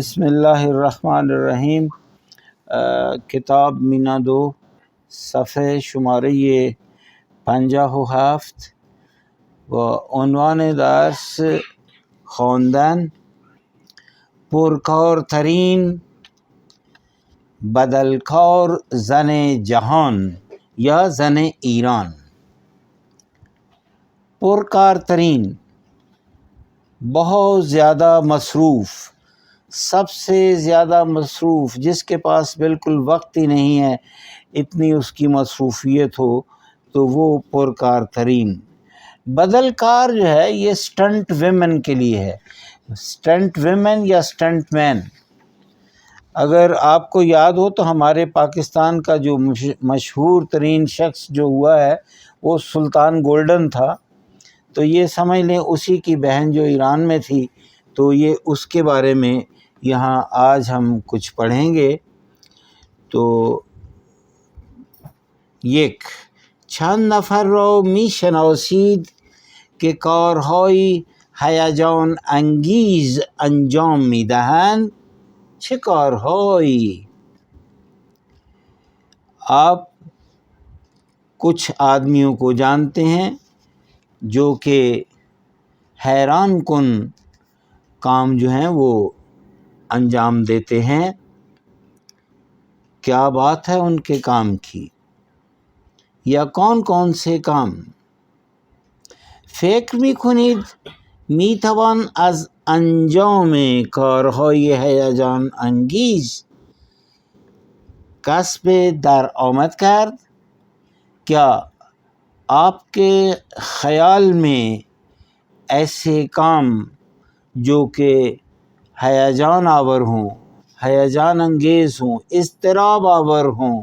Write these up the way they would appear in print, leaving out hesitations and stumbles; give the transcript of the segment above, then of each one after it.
بسم اللہ الرحمن الرحیم۔ کتاب مینا دو صفحے شمارے 57 و عنوان درس خواندن پرکارترین بدلکار زن جهان یا زن ایران۔ پرکارترین، بہت زیادہ مصروف، سب سے زیادہ مصروف، جس کے پاس بالکل وقت ہی نہیں ہے، اتنی اس کی مصروفیت ہو تو وہ پرکارترین۔ بدلکار جو ہے یہ سٹنٹ ویمن کے لیے ہے، سٹنٹ ویمن یا سٹنٹ مین۔ اگر آپ کو یاد ہو تو ہمارے پاکستان کا جو مشہور ترین شخص جو ہوا ہے وہ سلطان گولڈن تھا، تو یہ سمجھ لیں اسی کی بہن جو ایران میں تھی، تو یہ اس کے بارے میں یہاں آج ہم کچھ پڑھیں گے۔ تو یک چند نفر را می شناسید که کارهای هیجان انگیز انجام می دهند؟ چه کارهایی؟ آپ کچھ آدمیوں کو جانتے ہیں جو کہ حیران کن کام جو ہیں وہ انجام دیتے ہیں، کیا بات ہے ان کے کام کی، یا کون کون سے کام؟ فکر می‌کنید میتوان از انجام کارهای هیجان انگیز کسب درآمد کرد؟ کیا آپ کے خیال میں ایسے کام جو کہ ہیجان آور ہوں، ہیجان انگیز ہوں، اضطراب آور ہوں،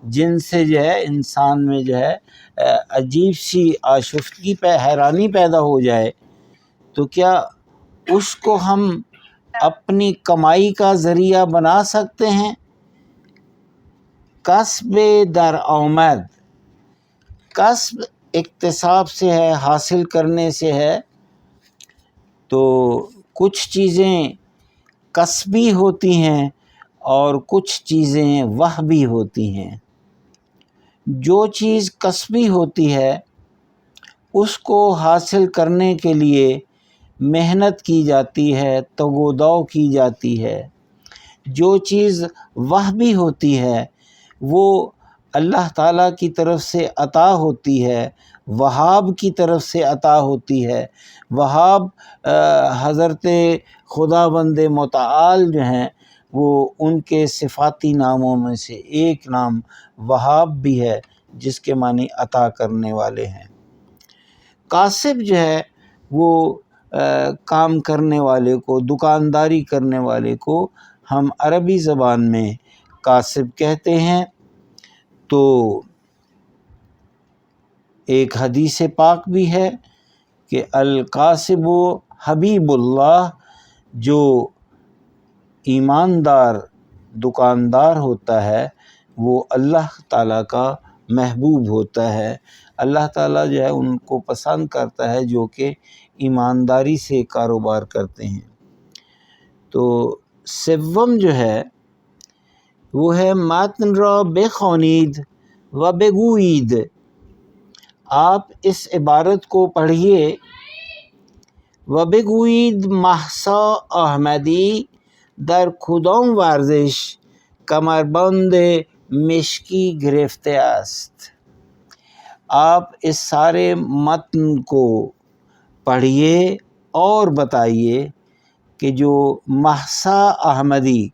جن سے جو ہے انسان میں جو ہے عجیب سی آشفتگی حیرانی پیدا ہو جائے، تو کیا اس کو ہم اپنی کمائی کا ذریعہ بنا سکتے ہیں؟ کسب درآمد، کسب اکتساب سے ہے، حاصل کرنے سے ہے، تو کچھ چیزیں کسبی ہوتی ہیں اور کچھ چیزیں وہبی ہوتی ہیں۔ جو چیز کسبی ہوتی ہے اس کو حاصل کرنے کے لیے محنت کی جاتی ہے، تگ و دو کی جاتی ہے۔ جو چیز وہبی ہوتی ہے وہ اللہ تعالیٰ کی طرف سے عطا ہوتی ہے، وہاب کی طرف سے عطا ہوتی ہے۔ وہاب حضرت خداوند متعال جو ہیں وہ ان کے صفاتی ناموں میں سے ایک نام وہاب بھی ہے، جس کے معنی عطا کرنے والے ہیں۔ کاسب جو ہے وہ کام کرنے والے کو، دکانداری کرنے والے کو ہم عربی زبان میں کاسب کہتے ہیں۔ تو ایک حدیث پاک بھی ہے کہ القاسب حبیب اللہ، جو ایماندار دکاندار ہوتا ہے وہ اللہ تعالیٰ کا محبوب ہوتا ہے۔ اللہ تعالیٰ جو ہے ان کو پسند کرتا ہے جو کہ ایمانداری سے کاروبار کرتے ہیں۔ تو سوم جو ہے وہ ہے متن را بخوانید و بگویید۔ آپ اس عبارت کو پڑھیے۔ و بگویید مهسا احمدی در کدام ورزش کمربند مشکی گرفته است؟ آپ اس سارے متن کو پڑھیے اور بتائیے کہ جو مهسا احمدی،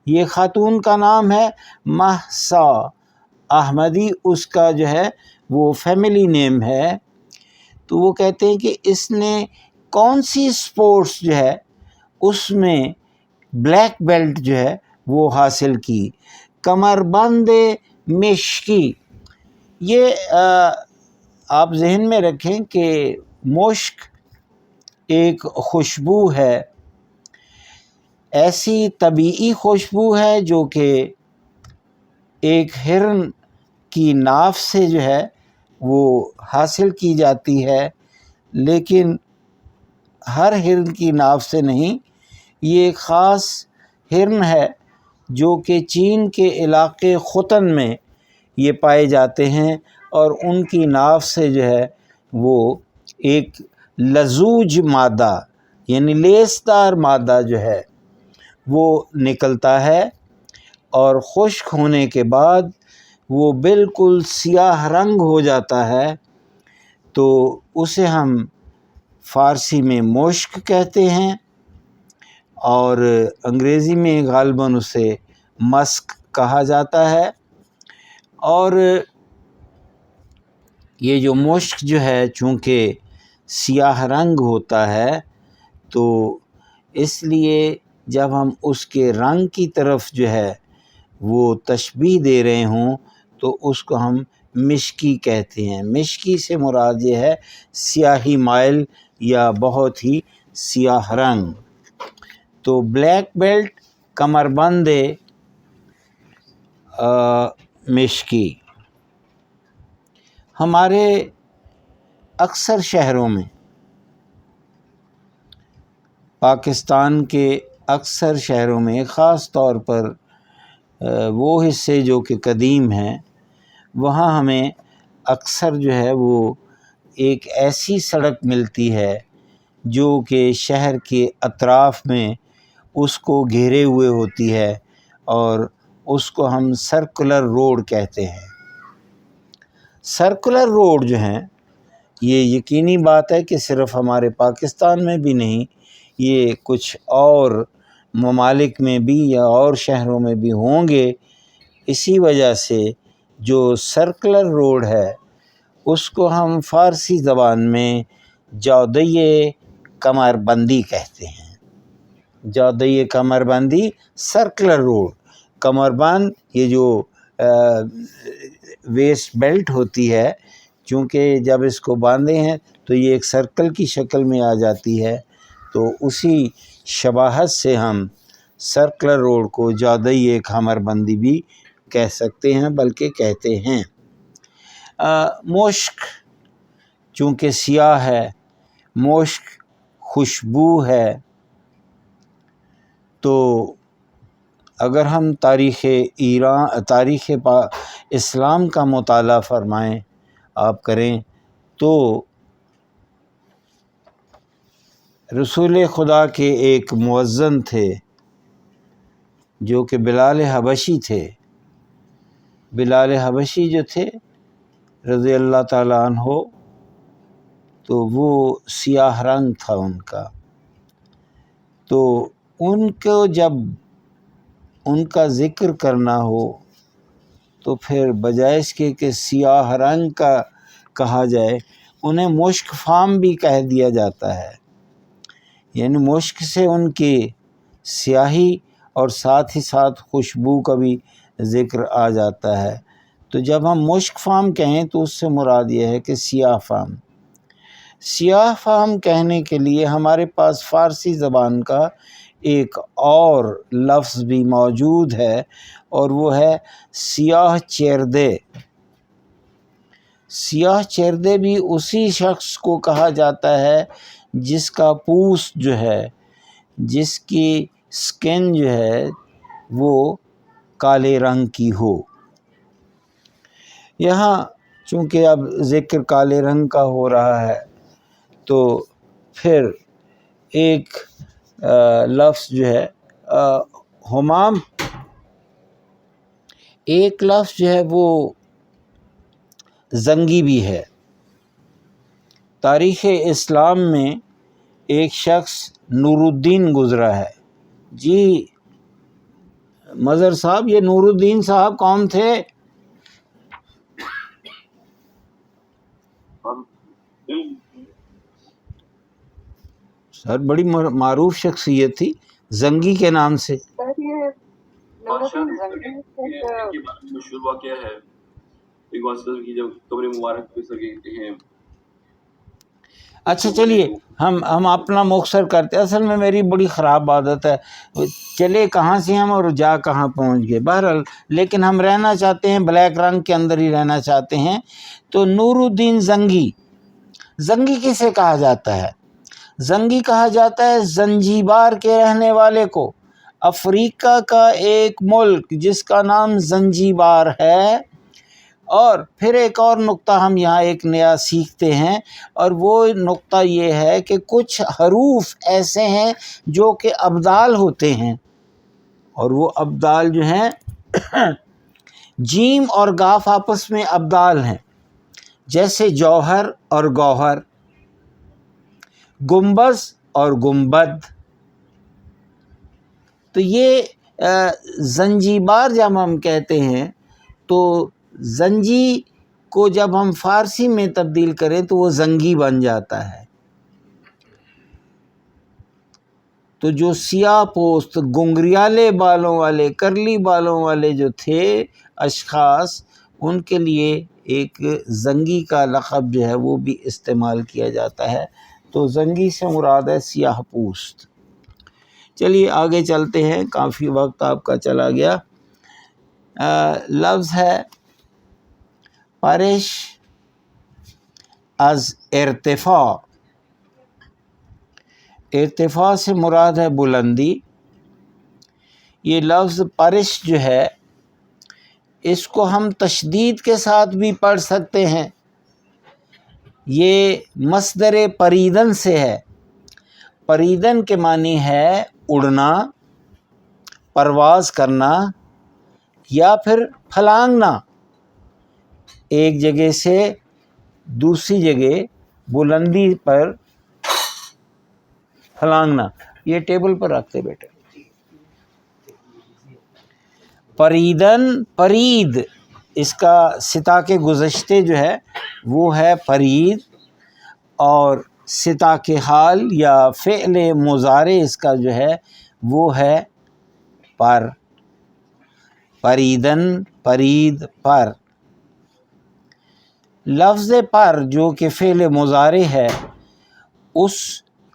یہ خاتون کا نام ہے، مهسا احمدی اس کا جو ہے وہ فیملی نیم ہے، تو وہ کہتے ہیں کہ اس نے کون سی سپورٹس جو ہے اس میں بلیک بیلٹ جو ہے وہ حاصل کی۔ کمربند مشکی، یہ آپ ذہن میں رکھیں کہ مشک ایک خوشبو ہے، ایسی طبیعی خوشبو ہے جو کہ ایک ہرن کی ناف سے جو ہے وہ حاصل کی جاتی ہے، لیکن ہر ہرن کی ناف سے نہیں، یہ ایک خاص ہرن ہے جو کہ چین کے علاقے ختن میں یہ پائے جاتے ہیں، اور ان کی ناف سے جو ہے وہ ایک لزوج مادہ یعنی لیسدار مادہ جو ہے وہ نکلتا ہے، اور خشک ہونے کے بعد وہ بالکل سیاہ رنگ ہو جاتا ہے، تو اسے ہم فارسی میں مشک کہتے ہیں، اور انگریزی میں غالباً اسے مسک کہا جاتا ہے۔ اور یہ جو مشک جو ہے چونکہ سیاہ رنگ ہوتا ہے، تو اس لیے جب ہم اس کے رنگ کی طرف جو ہے وہ تشبیہ دے رہے ہوں تو اس کو ہم مشکی کہتے ہیں۔ مشکی سے مراد یہ ہے سیاہی مائل یا بہت ہی سیاہ رنگ۔ تو بلیک بیلٹ کمر بند مشکی ہمارے اکثر شہروں میں، پاکستان کے اکثر شہروں میں، خاص طور پر وہ حصے جو کہ قدیم ہیں، وہاں ہمیں اکثر جو ہے وہ ایک ایسی سڑک ملتی ہے جو کہ شہر کے اطراف میں اس کو گھیرے ہوئے ہوتی ہے، اور اس کو ہم سرکولر روڈ کہتے ہیں۔ سرکولر روڈ جو ہیں، یہ یقینی بات ہے کہ صرف ہمارے پاکستان میں بھی نہیں، یہ کچھ اور ممالک میں بھی یا اور شہروں میں بھی ہوں گے۔ اسی وجہ سے جو سرکولر روڈ ہے اس کو ہم فارسی زبان میں جودیِ کمر بندی کہتے ہیں۔ جودیِ کمر بندی، سرکولر روڈ، کمر بند یہ جو ویسٹ بیلٹ ہوتی ہے، چونکہ جب اس کو باندھے ہیں تو یہ ایک سرکل کی شکل میں آ جاتی ہے، تو اسی شباہت سے ہم سرکولر روڈ کو جودیِ کمر بندی بھی کہہ سکتے ہیں، بلکہ کہتے ہیں۔ مشک چونکہ سیاہ ہے، مشک خوشبو ہے، تو اگر ہم تاریخ اسلام کا مطالعہ فرمائیں، آپ کریں، تو رسول خدا کے ایک مؤذن تھے جو کہ بلال حبشی تھے۔ بلال حبشی جو تھے رضی اللہ تعالیٰ عنہ، تو وہ سیاہ رنگ تھا ان کا، تو ان کو جب ان کا ذکر کرنا ہو تو پھر بجائے اس کے کہ سیاہ رنگ کا کہا جائے، انہیں مشک فام بھی کہہ دیا جاتا ہے، یعنی مشک سے ان کی سیاہی اور ساتھ ہی ساتھ خوشبو کا بھی ذکر آ جاتا ہے۔ تو جب ہم مشک فام کہیں تو اس سے مراد یہ ہے کہ سیاہ فام۔ سیاہ فام کہنے کے لیے ہمارے پاس فارسی زبان کا ایک اور لفظ بھی موجود ہے، اور وہ ہے سیاہ چیردے۔ سیاہ چیردے بھی اسی شخص کو کہا جاتا ہے جس کا پوست جو ہے، جس کی سکن جو ہے وہ کالے رنگ کی ہو۔ یہاں چونکہ اب ذکر کالے رنگ کا ہو رہا ہے، تو پھر ایک لفظ جو ہے حمام، ایک لفظ جو ہے وہ زنگی بھی ہے۔ تاریخ اسلام میں ایک شخص نور الدین گزرا ہے۔ جی مظہر صاحب، یہ نور الدین صاحب کون تھے؟ سر بڑی معروف شخصیت تھی، زنگی کے نام سے۔ مشہور واقعہ ہے جب قبر مبارک پہ سکتے ہیں۔ اچھا چلیے ہم اپنا مختصر کرتے ہیں، اصل میں میری بڑی خراب عادت ہے، چلے کہاں سے ہم اور جا کہاں پہنچ گئے، بہرحال لیکن ہم رہنا چاہتے ہیں بلیک رنگ کے اندر ہی رہنا چاہتے ہیں۔ تو نور الدین زنگی، زنگی کسے کہا جاتا ہے؟ زنگی کہا جاتا ہے زنجیبار کے رہنے والے کو۔ افریقہ کا ایک ملک جس کا نام زنجیبار ہے. اور پھر ایک اور نقطہ ہم یہاں ایک نیا سیکھتے ہیں، اور وہ نقطہ یہ ہے کہ کچھ حروف ایسے ہیں جو کہ ابدال ہوتے ہیں، اور وہ ابدال جو ہیں جیم اور گاف آپس میں ابدال ہیں، جیسے جوہر اور گوہر، گنبز اور گنبد. تو یہ زنجیبار جب ہم کہتے ہیں تو زنجی کو جب ہم فارسی میں تبدیل کریں تو وہ زنگی بن جاتا ہے. تو جو سیاہ پوست گنگریالے بالوں والے کرلی بالوں والے جو تھے اشخاص، ان کے لیے ایک زنگی کا لقب جو ہے وہ بھی استعمال کیا جاتا ہے. تو زنگی سے مراد ہے سیاہ پوست. چلیے آگے چلتے ہیں، کافی وقت آپ کا چلا گیا. لفظ ہے پرش از ارتفاع. ارتفاع سے مراد ہے بلندی. یہ لفظ پرش جو ہے اس کو ہم تشدید کے ساتھ بھی پڑھ سکتے ہیں. یہ مصدر پریدن سے ہے. پریدن کے معنی ہے اڑنا، پرواز کرنا، یا پھر پھلانگنا، ایک جگہ سے دوسری جگہ بلندی پر پھلانگنا. یہ ٹیبل پر رکھتے بیٹے. پریدن، پرید، اس کا ستا کے گزشتے جو ہے وہ ہے پرید، اور ستا کے حال یا فعل مضارع اس کا جو ہے وہ ہے پر. پریدن، پرید، پر. لفظ پر جو کہ فعل مضارع ہے، اس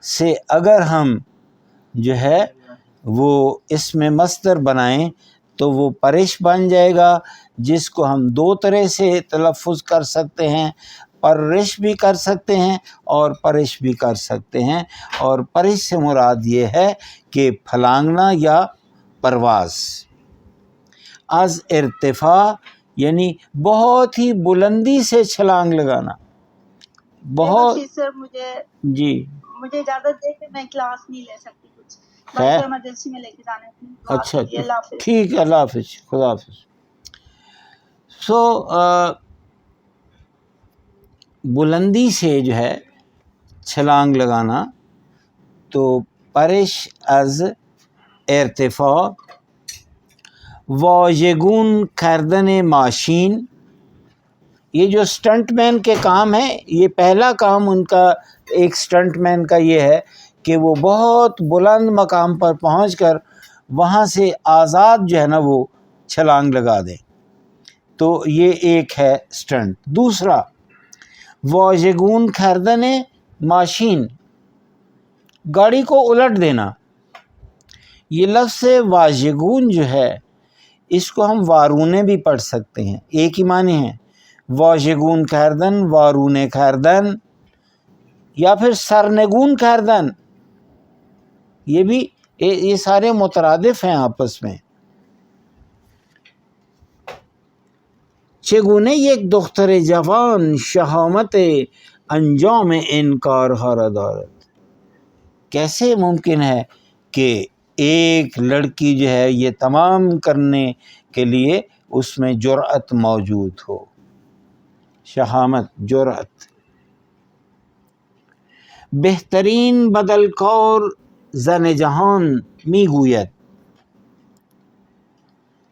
سے اگر ہم جو ہے وہ اس میں مصدر بنائیں تو وہ پرش بن جائے گا، جس کو ہم دو طرح سے تلفظ کر سکتے ہیں. پرش بھی کر سکتے ہیں اور پرش بھی کر سکتے ہیں. اور پرش سے مراد یہ ہے کہ پھلانگنا یا پرواز. از ارتفاع یعنی بہت ہی بلندی سے چھلانگ لگانا. بہت سر جی مجھے اجازت دے کہ میں کلاس نہیں لے سکتی، کچھ ہے. ایمرجنسی میں لے کے جانا ہے. اچھا اللہ حافظ. ٹھیک ہے، اللہ حافظ، خدا حافظ. بلندی سے جو ہے چھلانگ لگانا، تو پرش از ارتفاع. واژگون کردن ماشین. یہ جو سٹنٹ مین کے کام ہیں، یہ پہلا کام ان کا ایک سٹنٹ مین کا یہ ہے کہ وہ بہت بلند مقام پر پہنچ کر وہاں سے آزاد جو ہے نا وہ چھلانگ لگا دیں. تو یہ ایک ہے سٹنٹ. دوسرا واژگون کردن ماشین، گاڑی کو الٹ دینا. یہ لفظ واژگون جو ہے اس کو ہم وارونے بھی پڑھ سکتے ہیں، ایک ہی معنی ہے. واژگون کردن، وارونے کردن، یا پھر سرنگون کردن. یہ سارے مترادف ہیں آپس میں. چگونه یک دختر جوان شہامت انجام انکار ہارا دارد. کیسے ممکن ہے کہ ایک لڑکی جو ہے یہ تمام کرنے کے لیے اس میں جرأت موجود ہو. شہامت، جرأت. بہترین بدلکار زن جہان میگوید.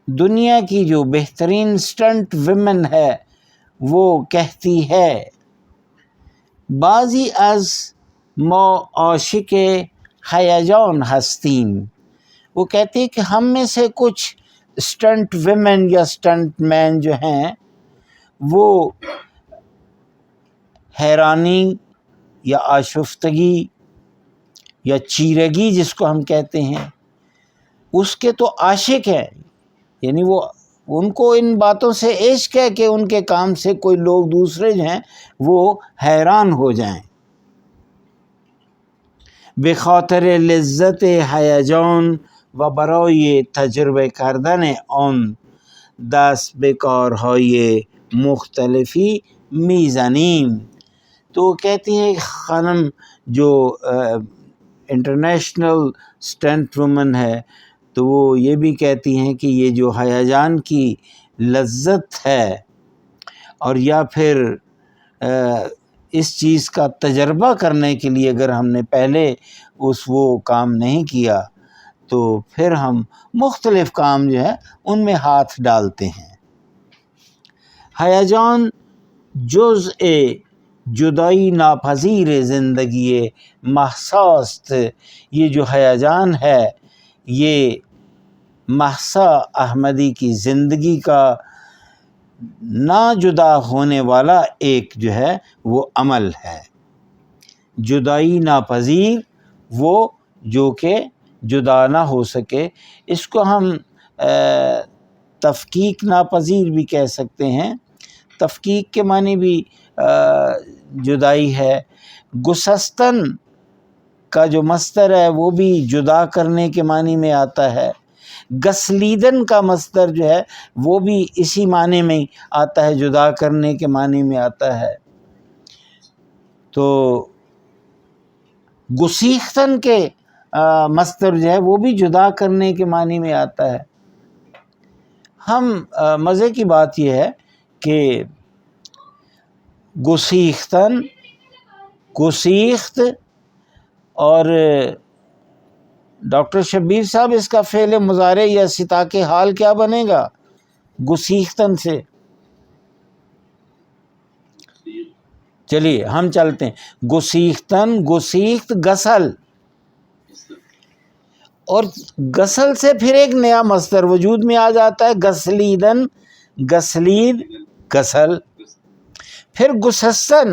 دنیا کی جو بہترین سٹنٹ ویمن ہے وہ کہتی ہے، بعضی از ما عاشق ہیجان ہستیم. وہ کہتی ہے کہ ہم میں سے کچھ سٹنٹ ویمن یا سٹنٹ مین جو ہیں وہ حیرانی یا آشفتگی یا چیرگی جس کو ہم کہتے ہیں اس کے تو عاشق ہیں. یعنی وہ ان کو ان باتوں سے عشق ہے کہ ان کے کام سے کوئی لوگ دوسرے جو ہیں وہ حیران ہو جائیں. بخاطر لذت ہیجان و برای تجربه کردن آن دست به کارهای مختلفی میزنیم. تو کہتی ہیں خانم جو انٹرنیشنل اسٹنٹ وومن ہے تو وہ یہ بھی کہتی ہیں کہ یہ جو ہیجان کی لذت ہے اور یا پھر اس چیز کا تجربہ کرنے کے لیے اگر ہم نے پہلے وہ کام نہیں کیا تو پھر ہم مختلف کام جو ہے ان میں ہاتھ ڈالتے ہیں۔ ہیجان جزء جدائی ناپذیر زندگی مہساست، یہ جو ہیجان ہے یہ مہسا احمدی کی زندگی کا نا جدا ہونے والا ایک جو ہے وہ عمل ہے۔ جدائی ناپذیر وہ جو کہ جدا نہ ہو سکے، اس کو ہم تفکیک ناپذیر بھی کہہ سکتے ہیں۔ تفکیک کے معنی بھی جدائی ہے۔ گسستن کا جو مصدر ہے وہ بھی جدا کرنے کے معنی میں آتا ہے۔ گسلیدن کا مصدر جو ہے وہ بھی اسی معنی میں آتا ہے، جدا کرنے کے معنی میں آتا ہے۔ تو گسیختن کے مصدر جو ہے وہ بھی جدا کرنے کے معنی میں آتا ہے۔ ہم مزے کی بات یہ ہے کہ گسیختن، گسیخت اور ڈاکٹر شبیر صاحب اس کا فعل مضارع یا سطاق حال کیا بنے گا گسیختن سے؟ چلیے ہم چلتے ہیں۔ گسیختن، گسیخت، غسل، اور غسل سے پھر ایک نیا مصدر وجود میں آ جاتا ہے، غسلیدن، غسلید، غسل۔ پھر گسستن،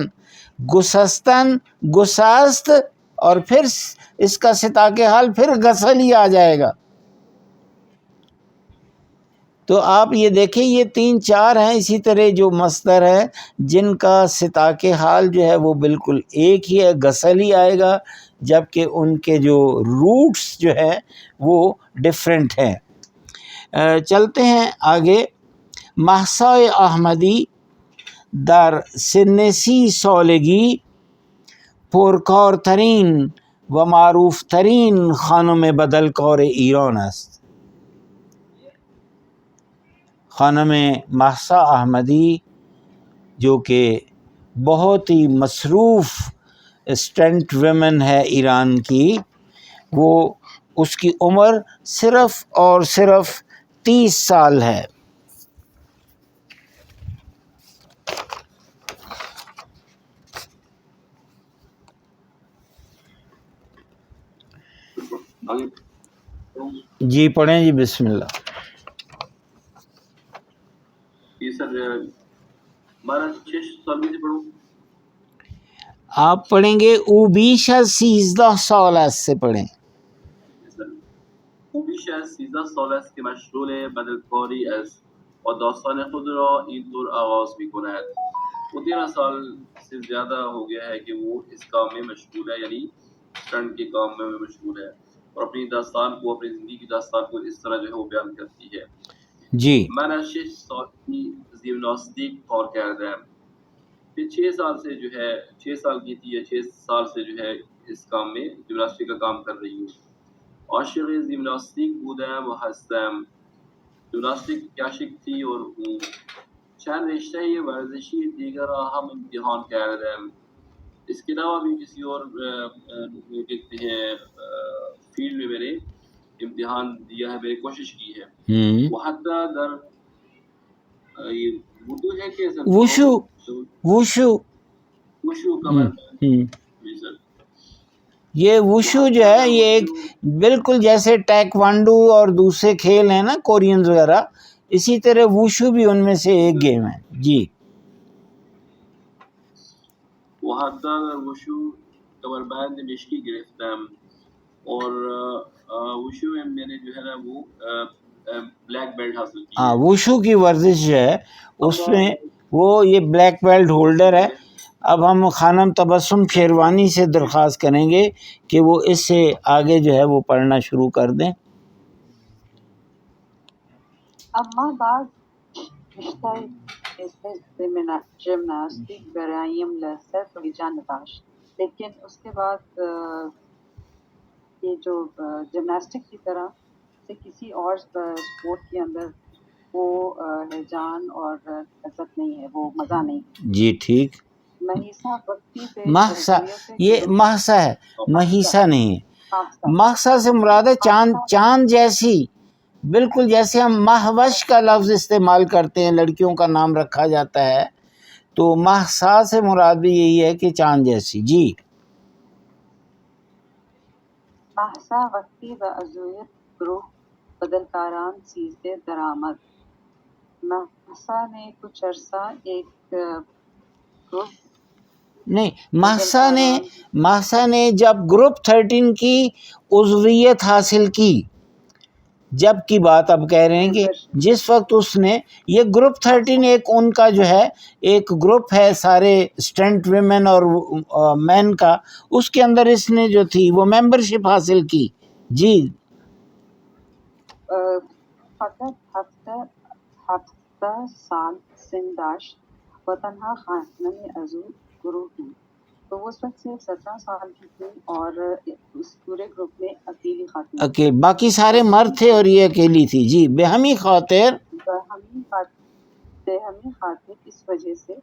گسستن، گساست، اور پھر اس کا سطاق حال پھر غسل ہی آ جائے گا۔ تو آپ یہ دیکھیں یہ 3-4 ہیں اسی طرح جو مصدر ہیں جن کا سطاق حال جو ہے وہ بالکل ایک ہی ہے، غسل ہی آئے گا، جبکہ ان کے جو روٹس جو ہیں وہ ڈیفرنٹ ہیں۔ چلتے ہیں آگے۔ مہسا احمدی در سن 30 سالگی پرکار ترین و معروف ترین خانم بدلکار ایران است۔ خانم مہسا احمدی جو کہ بہت ہی مصروف اسٹنٹ ویمن ہے ایران کی، وہ اس کی عمر صرف اور صرف 30 سال ہے۔ جی پڑھیں جی، بسم اللہ۔ یہ سر 12-6 سال میں سے پڑھوں؟ آپ پڑھیں گے او بیش از 13 سال است سے پڑھیں۔ او بیش از 13 سال است که مشغول بدلکاری است و داستان خود را اینطور آغاز می‌کند. وہ 13 سال سے زیادہ ہو گیا ہے کہ وہ اس کام میں مشغول ہے، یعنی اسٹنٹ کے کام میں مشغول ہے، اور اپنی داستان کو، اپنی زندگی کی داستان کو اس طرح جو ہے وہ بیان کرتی ہے۔ جی میں نے 6 سال کی جمناسٹک کار کردم، پھر 6 سال سے جو ہے 6 سال کی تھی یا 6 سال سے جو ہے اس کام میں جمناسٹک کا کام کر رہی ہوں۔ عاشق جمناسٹک بودم و هستم، جمناسٹک کی عاشق تھی اور ہوں۔ چند رشته ورزشی دیگر را هم امتحان کردم، اس کے علاوہ بھی کسی اور کہتے ہیں فیلڈ میں میں نے امتحان دیا ہے، میں نے کوشش کی ہے۔ وہ حتی در یہ اردو ہے کہ وشو وشو وشو کا یہ وشو جو ہے یہ ایک بالکل جیسے ٹیکوانڈو اور دوسرے کھیل ہیں نا کورینز وغیرہ، اسی طرح وشو بھی ان میں سے ایک گیم ہے۔ جی وہاں در وشو کمربند مشکی گرفتم، اور وشو میں نے جو ہے نا وہ بلیک بیلٹ حاصل کی۔ ہاں وشو کی ورزش جو ہے اس میں وہ یہ بلیک بیلٹ ہولڈر ہے۔ اب ہم خانم تبسم شیروانی سے درخواست کریں گے کہ وہ اس سے آگے جو ہے وہ پڑھنا شروع کر دیں۔ اما بعد اشتهيت جمناسٹک برایم لذت و ایجان داشت، لیکن اس کے بعد یہ جو جمناسٹک کی طرح سے کسی اور اسپورٹ کے اندر وہ ہیجان اور لذت نہیں ہے، وہ مزہ نہیں ہے۔ جی ٹھیک، مہیسا وقتی سے مہسا، یہ مہسا ہے، مہیسا نہیں ہے۔ مہسا سے مراد ہے چاند، چاند جیسی، بالکل جیسے ہم مہوش کا لفظ استعمال کرتے ہیں، لڑکیوں کا نام رکھا جاتا ہے، تو مہسا سے مراد بھی یہی ہے کہ چاند جیسی۔ جی مہسا وقتی و عزویت گروہ بدلکاران چیزیں درآمد۔ مہسا نے کچھ عرصہ ایک گروپ نہیں، مہسا نے جب گروپ 13 کی عضویت حاصل کی، جب کی بات اب کہہ رہے ہیں کہ جس وقت اس نے، یہ گروپ 13 ایک ان کا جو ہے ایک گروپ ہے سارے اسٹنٹ ویمن اور مین کا، اس کے اندر اس نے جو تھی وہ ممبرشپ حاصل کی۔ جی فقط ہفتہ سال سن داشت و تنہا خانم عضو گروہ تھی، تو وہ اس وقت صرف 17 سال کی تھی اور اس پورے گروپ میں اکیلی خاتون، باقی سارے مرد تھے اور یہ اکیلی تھی۔ جی بہمی خاطر، بہمی خاطر اس وجہ سے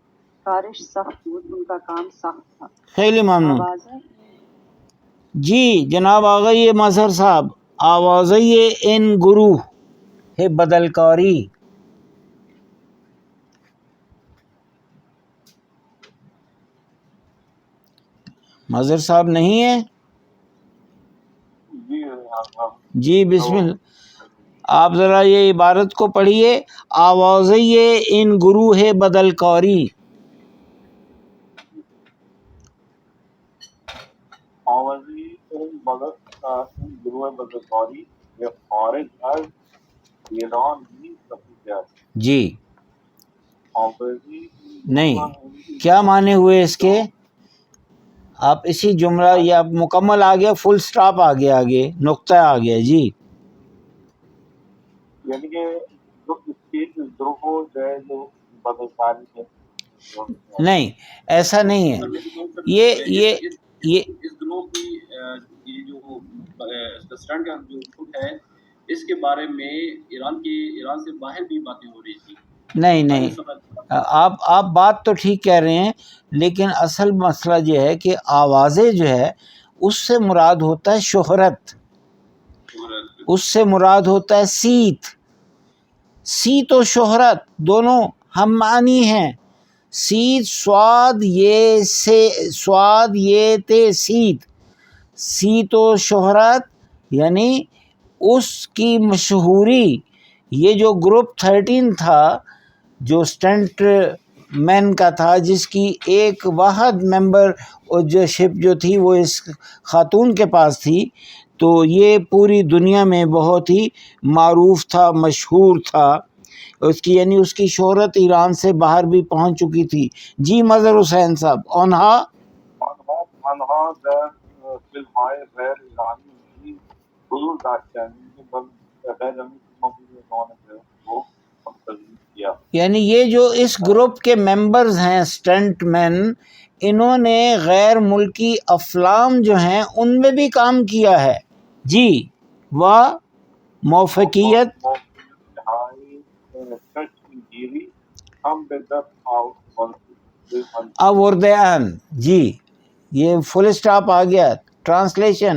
کارش سخت بود، ان کا کام سخت تھا۔ خیلی ممنون۔ آوازیں جی جناب آگئی مظہر صاحب، آوازی ان گروہ ہے بدلکاری۔ مظہر صاحب نہیں ہیں؟ جی بسم اللہ، آپ ذرا یہ عبارت کو پڑھیے، آوازی ان گروہ بدلکاری۔ آوازی ان گروہ بدلکاری یہ خارج از ایران نہیں سکتی ہے۔ جی آوازی نہیں، کیا معنی ہوئے اس کے؟ آپ اسی جملہ یا مکمل آ گیا، فل سٹاپ آ گیا، آگے نقطہ آ گیا۔ جی یعنی کہ جو اس کی گروہ جو ہے جو بدلکاری ہے، نہیں ایسا نہیں ہے، یہ اس گروہ کی یہ جو اسٹنٹ کا جو گروپ ہے اس کے بارے میں ایران سے باہر بھی باتیں ہو رہی تھی۔ نہیں آپ بات تو ٹھیک کہہ رہے ہیں، لیکن اصل مسئلہ یہ ہے کہ آوازیں جو ہے اس سے مراد ہوتا ہے شہرت، اس سے مراد ہوتا ہے سیت و شہرت دونوں ہم معنی ہیں۔ سیت سواد یہ تے سیت و شہرت یعنی اس کی مشہوری۔ یہ جو گروپ 13 تھا جو سٹنٹ مین کا تھا، جس کی ایک واحد ممبر جو شپ جو تھی وہ اس خاتون کے پاس تھی، تو یہ پوری دنیا میں بہت ہی معروف تھا، مشہور تھا اس کی، یعنی اس کی شہرت ایران سے باہر بھی پہنچ چکی تھی۔ جی مظہر حسین صاحب، انہا در فلمهای غیر ایرانی بھی حضور داشتن بل غیر ایرانی وہ منتظم کیا، یعنی یہ جو اس گروپ کے ممبرز ہیں سٹنٹ مین، انہوں نے غیر ملکی افلام جو ہیں ان میں بھی کام کیا ہے۔ جی و موفقیت چشمگیری ہم به دست آوردہن۔ جی یہ فل سٹاپ آ گیا، ٹرانسلیشن۔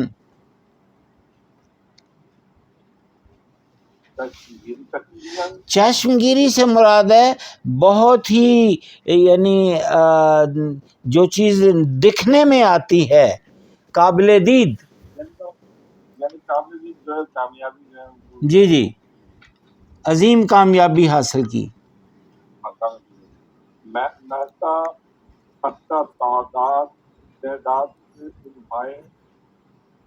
چشمگیری سے مراد ہے بہت ہی، یعنی جو چیز دکھنے میں آتی ہے، قابل دید۔ یعنی کامیابی جو ہے، کامیابی جو ہے جی عظیم کامیابی حاصل کی۔ محتا حتی تعداد سے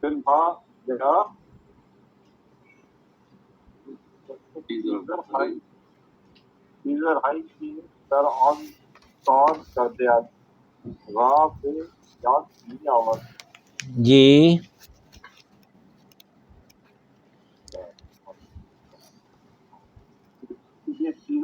فلمها جگہ تیزر ہائی کی در آن کار کرده است و به یاد می آورد جی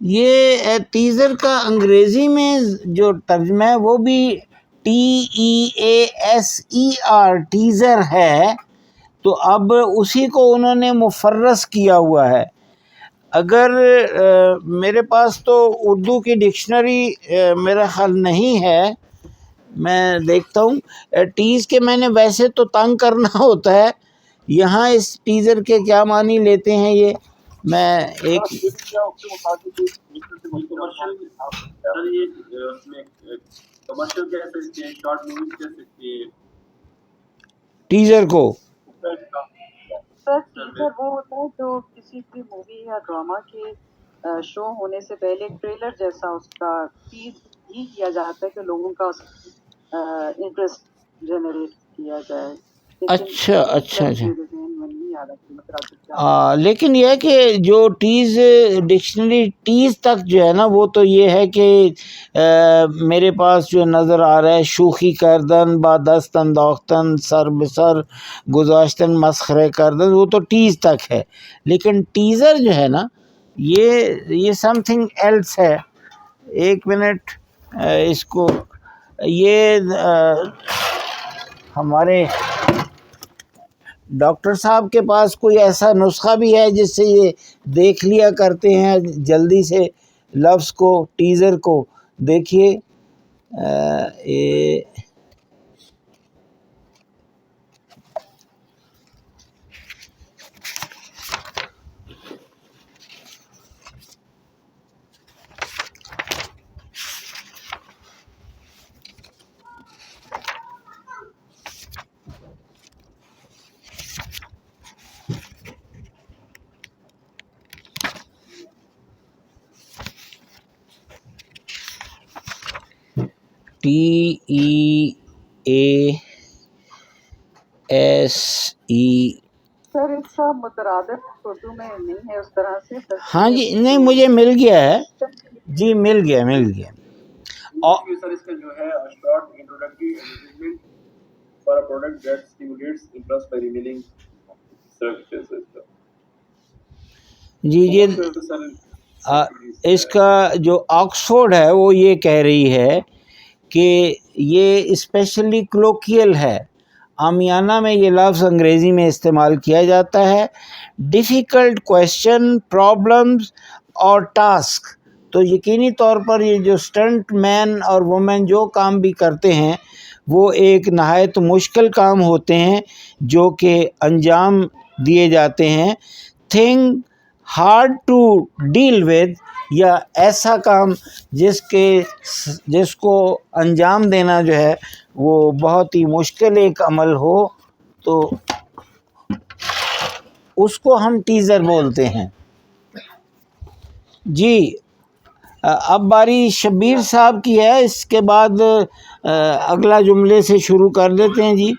یہ ٹیزر کا انگریزی میں جو ترجمہ ہے وہ بھی TEASER ٹیزر ہے، تو اب اسی کو انہوں نے مفرس کیا ہوا ہے۔ اگر میرے پاس تو اردو کی ڈکشنری میرا خیال نہیں ہے، میں دیکھتا ہوں۔ ٹیز کے میں نے ویسے تو تنگ کرنا ہوتا ہے، یہاں اس ٹیزر کے کیا معنی لیتے ہیں یہ میں ایک کیا اس کے مطابق کمرشل سر یہ اس میں کمرشل کہہ سکتے ہیں، شارٹ موویز کہہ سکتے ہیں۔ ٹیزر کو سر ٹیزر وہ ہوتا ہے جو کسی بھی مووی یا ڈرامہ کے شو ہونے سے پہلے ایک ٹریلر جیسا اس کا ٹیز ہی کیا جاتا ہے کہ لوگوں کا انٹرسٹ جنریٹ کیا جائے۔ اچھا۔ لیکن یہ ہے کہ جو ٹیز ڈکشنری ٹیز تک جو ہے نا وہ تو یہ ہے کہ میرے پاس جو نظر آ رہا ہے شوخی کردن، با دست انداختن، سر بسر گذاشتن، مسخرے کردن، وہ تو ٹیز تک ہے۔ لیکن ٹیزر جو ہے نا یہ سم تھنگ ایلس ہے۔ ایک منٹ اس کو، یہ ہمارے ڈاکٹر صاحب کے پاس کوئی ایسا نسخہ بھی ہے جس سے یہ دیکھ لیا کرتے ہیں جلدی سے لفظ کو، ٹیزر کو دیکھیے۔ TEASE سر اس کا مترادف اردو میں نہیں ہے اس طرح سے۔ ہاں جی، نہیں مجھے مل گیا ہے جی، مل گیا۔ سر اس کا جو ہے short introductory advertisement for a product that stimulates interest by revealing services. جی اس کا جو آکسفورڈ ہے وہ یہ کہہ رہی ہے کہ یہ اسپیشلی کلوکیل ہے، عامیانہ میں یہ لفظ انگریزی میں استعمال کیا جاتا ہے۔ ڈیفیکلٹ کویشچن، پرابلمز اور ٹاسک، تو یقینی طور پر یہ جو اسٹنٹ مین اور وومن جو کام بھی کرتے ہیں وہ ایک نہایت مشکل کام ہوتے ہیں جو کہ انجام دیے جاتے ہیں۔ Thing hard to deal with, یا ایسا کام جس کو انجام دینا جو ہے وہ بہت ہی مشکل ایک عمل ہو، تو اس کو ہم ٹیزر بولتے ہیں۔ جی اب باری شبیر صاحب کی ہے، اس کے بعد اگلا جملے سے شروع کر دیتے ہیں جی۔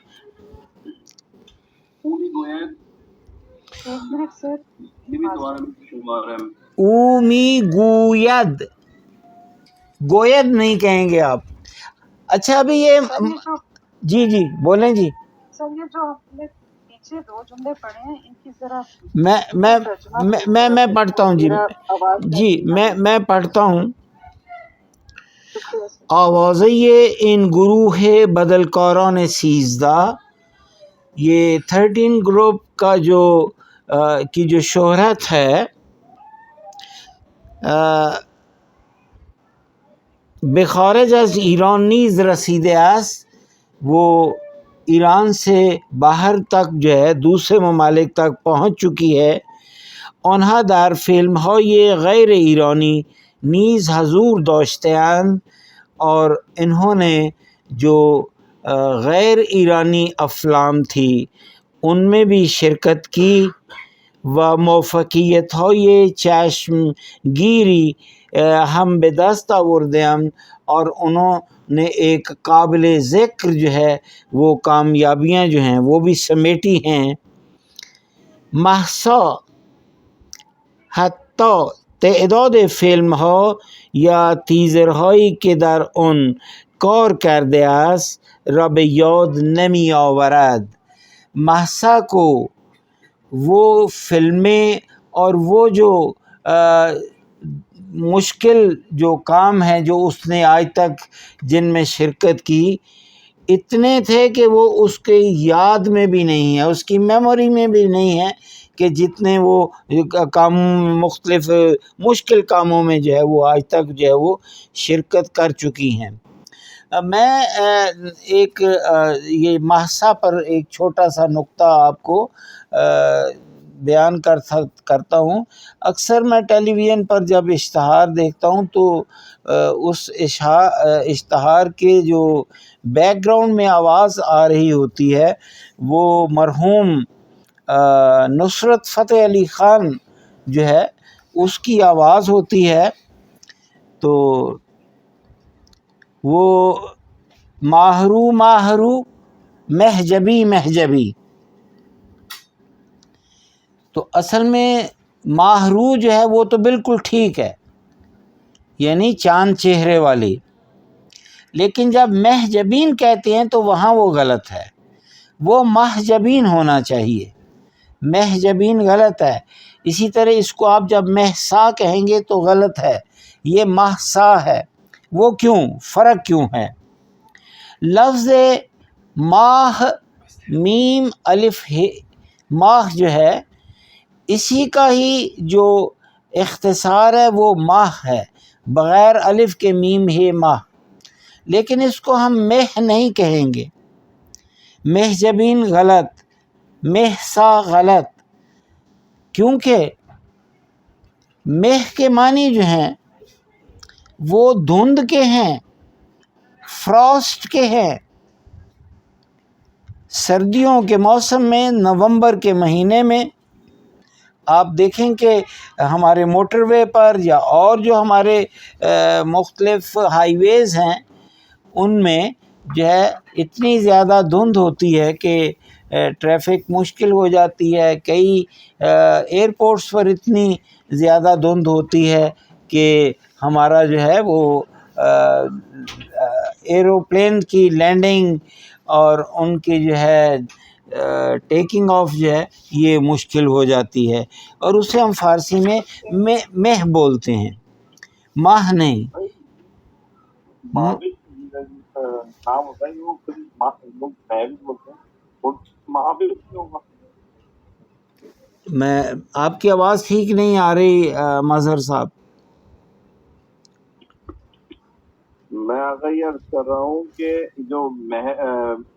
اومی گوید، گوید نہیں کہیں گے آپ۔ اچھا ابھی یہ جی بولیں جی۔ سر یہ جو ہم نے پیچھے دو جملے پڑھے ہیں ان کی ذرا میں پڑھتا ہوں جی میں پڑھتا ہوں۔ آوازے ان گروہ بدلکاران سیزدہ، یہ 13 گروپ کا کی جو شہرت ہے، بخارج از ایران نیز رسیده است، وہ ایران سے باہر تک جو ہے دوسرے ممالک تک پہنچ چکی ہے۔ آنها در فیلم های غیر ایرانی نیز حضور داشته‌اند، اور انہوں نے جو غیر ایرانی افلام تھی ان میں بھی شرکت کی۔ و موفقیت های چشمگیری ہم به دست آورده‌اند، اور انہوں نے ایک قابل ذکر جو ہے وہ کامیابیاں جو ہیں وہ بھی سمیٹی ہیں۔ محسا حتی تعداد فیلم ها یا تیزرهایی که در آن کار کرده است را به یاد نمی آورد۔ محسا کو وہ فلمیں اور وہ جو مشکل جو کام ہیں جو اس نے آج تک جن میں شرکت کی اتنے تھے کہ وہ اس کے یاد میں بھی نہیں ہے، اس کی میموری میں بھی نہیں ہے کہ جتنے وہ کام مختلف مشکل کاموں میں جو ہے وہ آج تک جو ہے وہ شرکت کر چکی ہیں۔ میں ایک یہ ماہسا پر ایک چھوٹا سا نقطہ آپ کو بیان کرتا ہوں۔ اکثر میں ٹیلی ویژن پر جب اشتہار دیکھتا ہوں تو اس اشتہار کے جو بیک گراؤنڈ میں آواز آ رہی ہوتی ہے وہ مرحوم نصرت فتح علی خان جو ہے اس کی آواز ہوتی ہے۔ تو وہ ماہرو ماہرو مہجبی مہجبی، تو اصل میں ماہرو جو ہے وہ تو بالکل ٹھیک ہے، یعنی چاند چہرے والی، لیکن جب مہجبین کہتے ہیں تو وہاں وہ غلط ہے، وہ مہجبین ہونا چاہیے، مہجبین غلط ہے۔ اسی طرح اس کو آپ جب مہسا کہیں گے تو غلط ہے، یہ مہسا ہے۔ وہ کیوں؟ فرق کیوں ہے؟ لفظ ماہ میم الف ماہ جو ہے اسی کا ہی جو اختصار ہے وہ ماہ ہے، بغیر الف کے میم ہے ماہ، لیکن اس کو ہم مہ نہیں کہیں گے۔ مہجبین غلط، مہسا غلط، کیونکہ مہ کے معنی جو ہیں وہ دھند کے ہیں، فراسٹ کے ہیں۔ سردیوں کے موسم میں نومبر کے مہینے میں آپ دیکھیں کہ ہمارے موٹر وے پر یا اور جو ہمارے مختلف ہائی ویز ہیں ان میں جو ہے اتنی زیادہ دھند ہوتی ہے کہ ٹریفک مشکل ہو جاتی ہے۔ کئی ایئرپورٹس پر اتنی زیادہ دھند ہوتی ہے کہ ہمارا جو ہے وہ ایروپلین کی لینڈنگ اور ان کی جو ہے ٹیکنگ آف جو ہے یہ مشکل ہو جاتی ہے، اور اسے ہم فارسی میں مہ بولتے ہیں، ماہ نہیں۔ مہاوش نام ہوتا ہے وہ لوگ مہاوش بولتے ہیں، وہ مہاوش کیوں ہوگا؟ میں آپ کی آواز ٹھیک نہیں آ رہی مظہر صاحب۔ میں آگے یہ عرض کر رہا ہوں کہ جو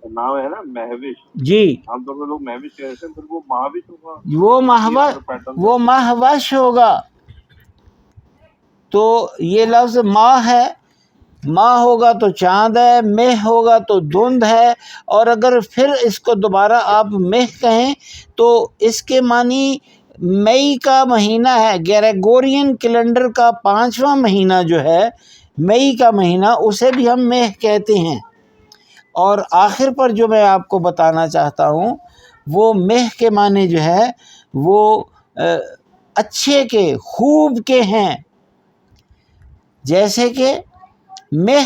نام ہے نا مہوش، جی عام طور پر لوگ مہوش کہتے ہیں، پھر وہ مہاوش ہوگا، وہ مہوش ہوگا۔ تو یہ لفظ ماہ ہے، ماہ ہوگا تو چاند ہے، مہ ہوگا تو دھند ہے، اور اگر پھر اس کو دوبارہ آپ مہ کہیں تو اس کے معنی مئی کا مہینہ ہے، گریگورین کیلنڈر کا 5واں مہینہ جو ہے مئی کا مہینہ، اسے بھی ہم مہ کہتے ہیں۔ اور آخر پر جو میں آپ کو بتانا چاہتا ہوں وہ مہ کے معنی جو ہے وہ اچھے کے، خوب کے ہیں، جیسے کہ مہ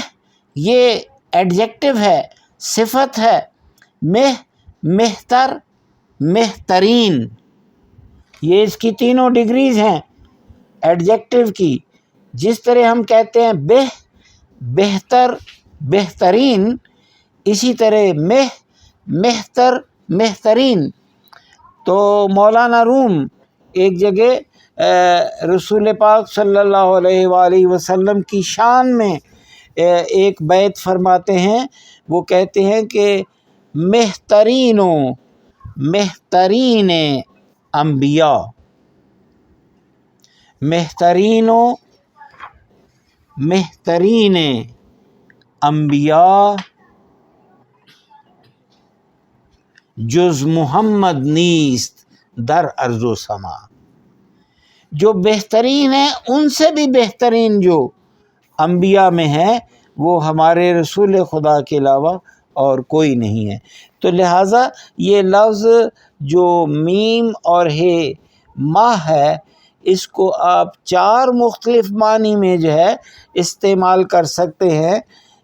یہ ایڈجیکٹو ہے، صفت ہے، مہ مہتر، مہترین، یہ اس کی تینوں ڈگریز ہیں ایڈجیکٹو کی۔ جس طرح ہم کہتے ہیں بہتر، بہترین، اسی طرح مہ مہتر، مہترین۔ تو مولانا روم ایک جگہ رسول پاک صلی اللہ علیہ وآلہ وسلم کی شان میں ایک بیت فرماتے ہیں، وہ کہتے ہیں کہ مہترین انبیاء، مہترین انبیاء جز محمد نیست در ارض و سما۔ جو بہترین ہیں ان سے بھی بہترین جو انبیاء میں ہیں وہ ہمارے رسول خدا کے علاوہ اور کوئی نہیں ہے۔ تو لہٰذا یہ لفظ جو میم اور ہے ماہ ہے، اس کو آپ 4 مختلف معنی میں جو ہے استعمال کر سکتے ہیں۔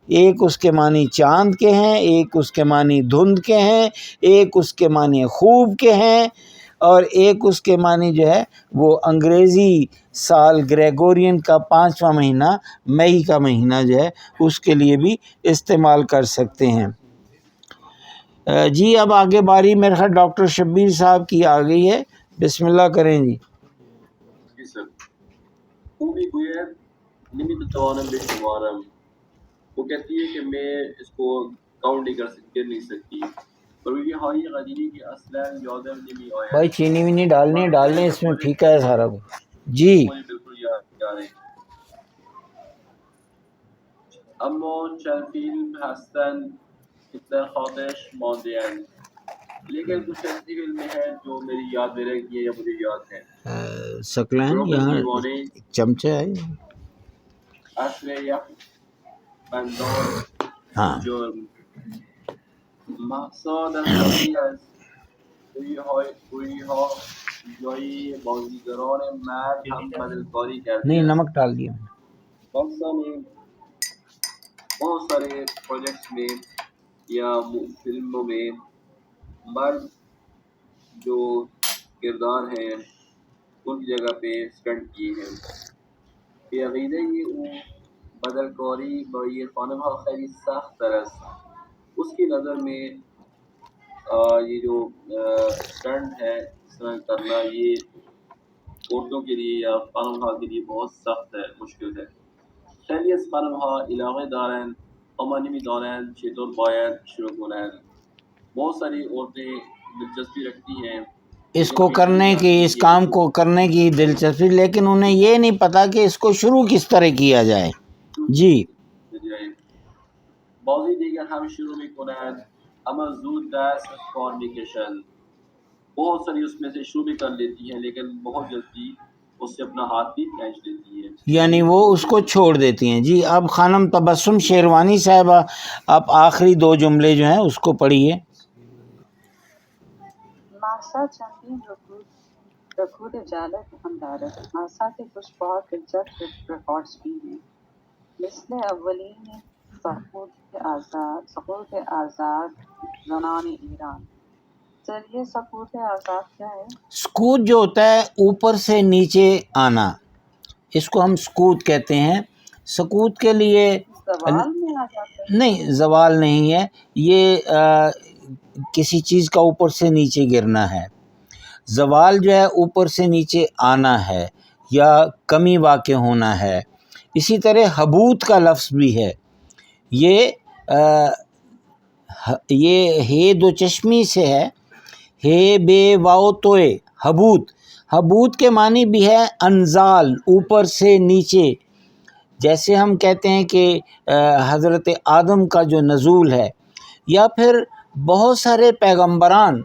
ایک اس کے معنی چاند کے ہیں، ایک اس کے معنی دھند کے ہیں، ایک اس کے معنی خوب کے ہیں، اور ایک اس کے معنی جو ہے وہ انگریزی سال گریگورین کا 5واں مہینہ مئی کا مہینہ جو ہے اس کے لیے بھی استعمال کر سکتے ہیں۔ جی اب آگے باری میرے خیال ڈاکٹر شبیر صاحب کی آ گئی ہے، بسم اللہ کریں جی۔ جی سر، وہ بھی گوید نمی توانم بے شمارم، وہ کہتی ہے کہ میں اس کو کاؤنٹ نہیں نہیں سکتی، اور یہ ہائی غدیری کی اصلاً یادم نمی آیا۔ بھائی چینی وینی ڈالنے ڈالنے اس میں پھیکا ہے سارا کچھ جی۔ مجھے بالکل یاد ہے۔ اما چند فیلم هستن که در خاطرش مانده اند، لیکن کچھ ایسی فلمیں ہیں جو میری یاد میں رہ گئی ہیں یا مجھے یاد ہیں۔ سکلین یہاں چمچہ ہے، عصر یک بندار ہاں جرم، مهسا دستگیری از گویی‌ها جایی بازیگران مرد هم بدلکاری کرده نہیں است۔ نمک ڈال دیا۔ پاکستان میں بہت سارے پروجیکٹس میں یا فلموں میں مرد جو کردار ہیں ان کی جگہ پہ اسٹنٹ کیے ہیں۔ به عقیده او بدلکاری با یہ خانمها خیلی سخت تر است۔ اس کی نظر میں یہ جو اسٹنٹ ہے اس طرح کرنا یہ عورتوں کے لیے یا خانمها کے لیے بہت سخت ہے، مشکل ہے۔ خیلی از خانمها علاقه دارند اما نمیدانند چطور باید شروع کنند۔ بہت ساری عورتیں دلچسپی رکھتی ہیں اس کو کرنے کی، اس کام کو کرنے کی دلچسپی، لیکن انہیں یہ نہیں پتا کہ اس کو شروع کس طرح کیا جائے جی۔ بعضی دیگر هم شروع میکنند اما زود دست از کار میکشند۔ بہت ساری اس میں سے شروع بھی کر لیتی ہیں لیکن بہت جلدی اس سے اپنا ہاتھ بھی کھینچ لیتی ہے، یعنی وہ اس کو چھوڑ دیتی ہیں جی۔ اب خانم تبسم شیروانی صاحبہ آپ آخری دو جملے جو ہیں اس کو پڑھیے۔ مہسا چندین رکود جالب ہم دارد، مہسا کے کچھ بہت دلچسپ ریکارڈز بھی ہیں، مثل اولین سقوط آزاد زنان ایران۔ سر یہ سقوط آزاد کیا ہے؟ سکوت جو ہوتا ہے اوپر سے نیچے آنا، اس کو ہم سکوت کہتے ہیں۔ سکوت کے لیے زوال میں آ جاتا ہے؟ نہیں، زوال نہیں ہے، یہ کسی چیز کا اوپر سے نیچے گرنا ہے۔ زوال جو ہے اوپر سے نیچے آنا ہے یا کمی واقع ہونا ہے۔ اسی طرح حبوط کا لفظ بھی ہے، یہ ہے دو چشمی سے ہے، ہے بے واؤ توئے حبوط۔ حبوط کے معنی بھی ہے انزال، اوپر سے نیچے، جیسے ہم کہتے ہیں کہ حضرت آدم کا جو نزول ہے، یا پھر بہت سارے پیغمبران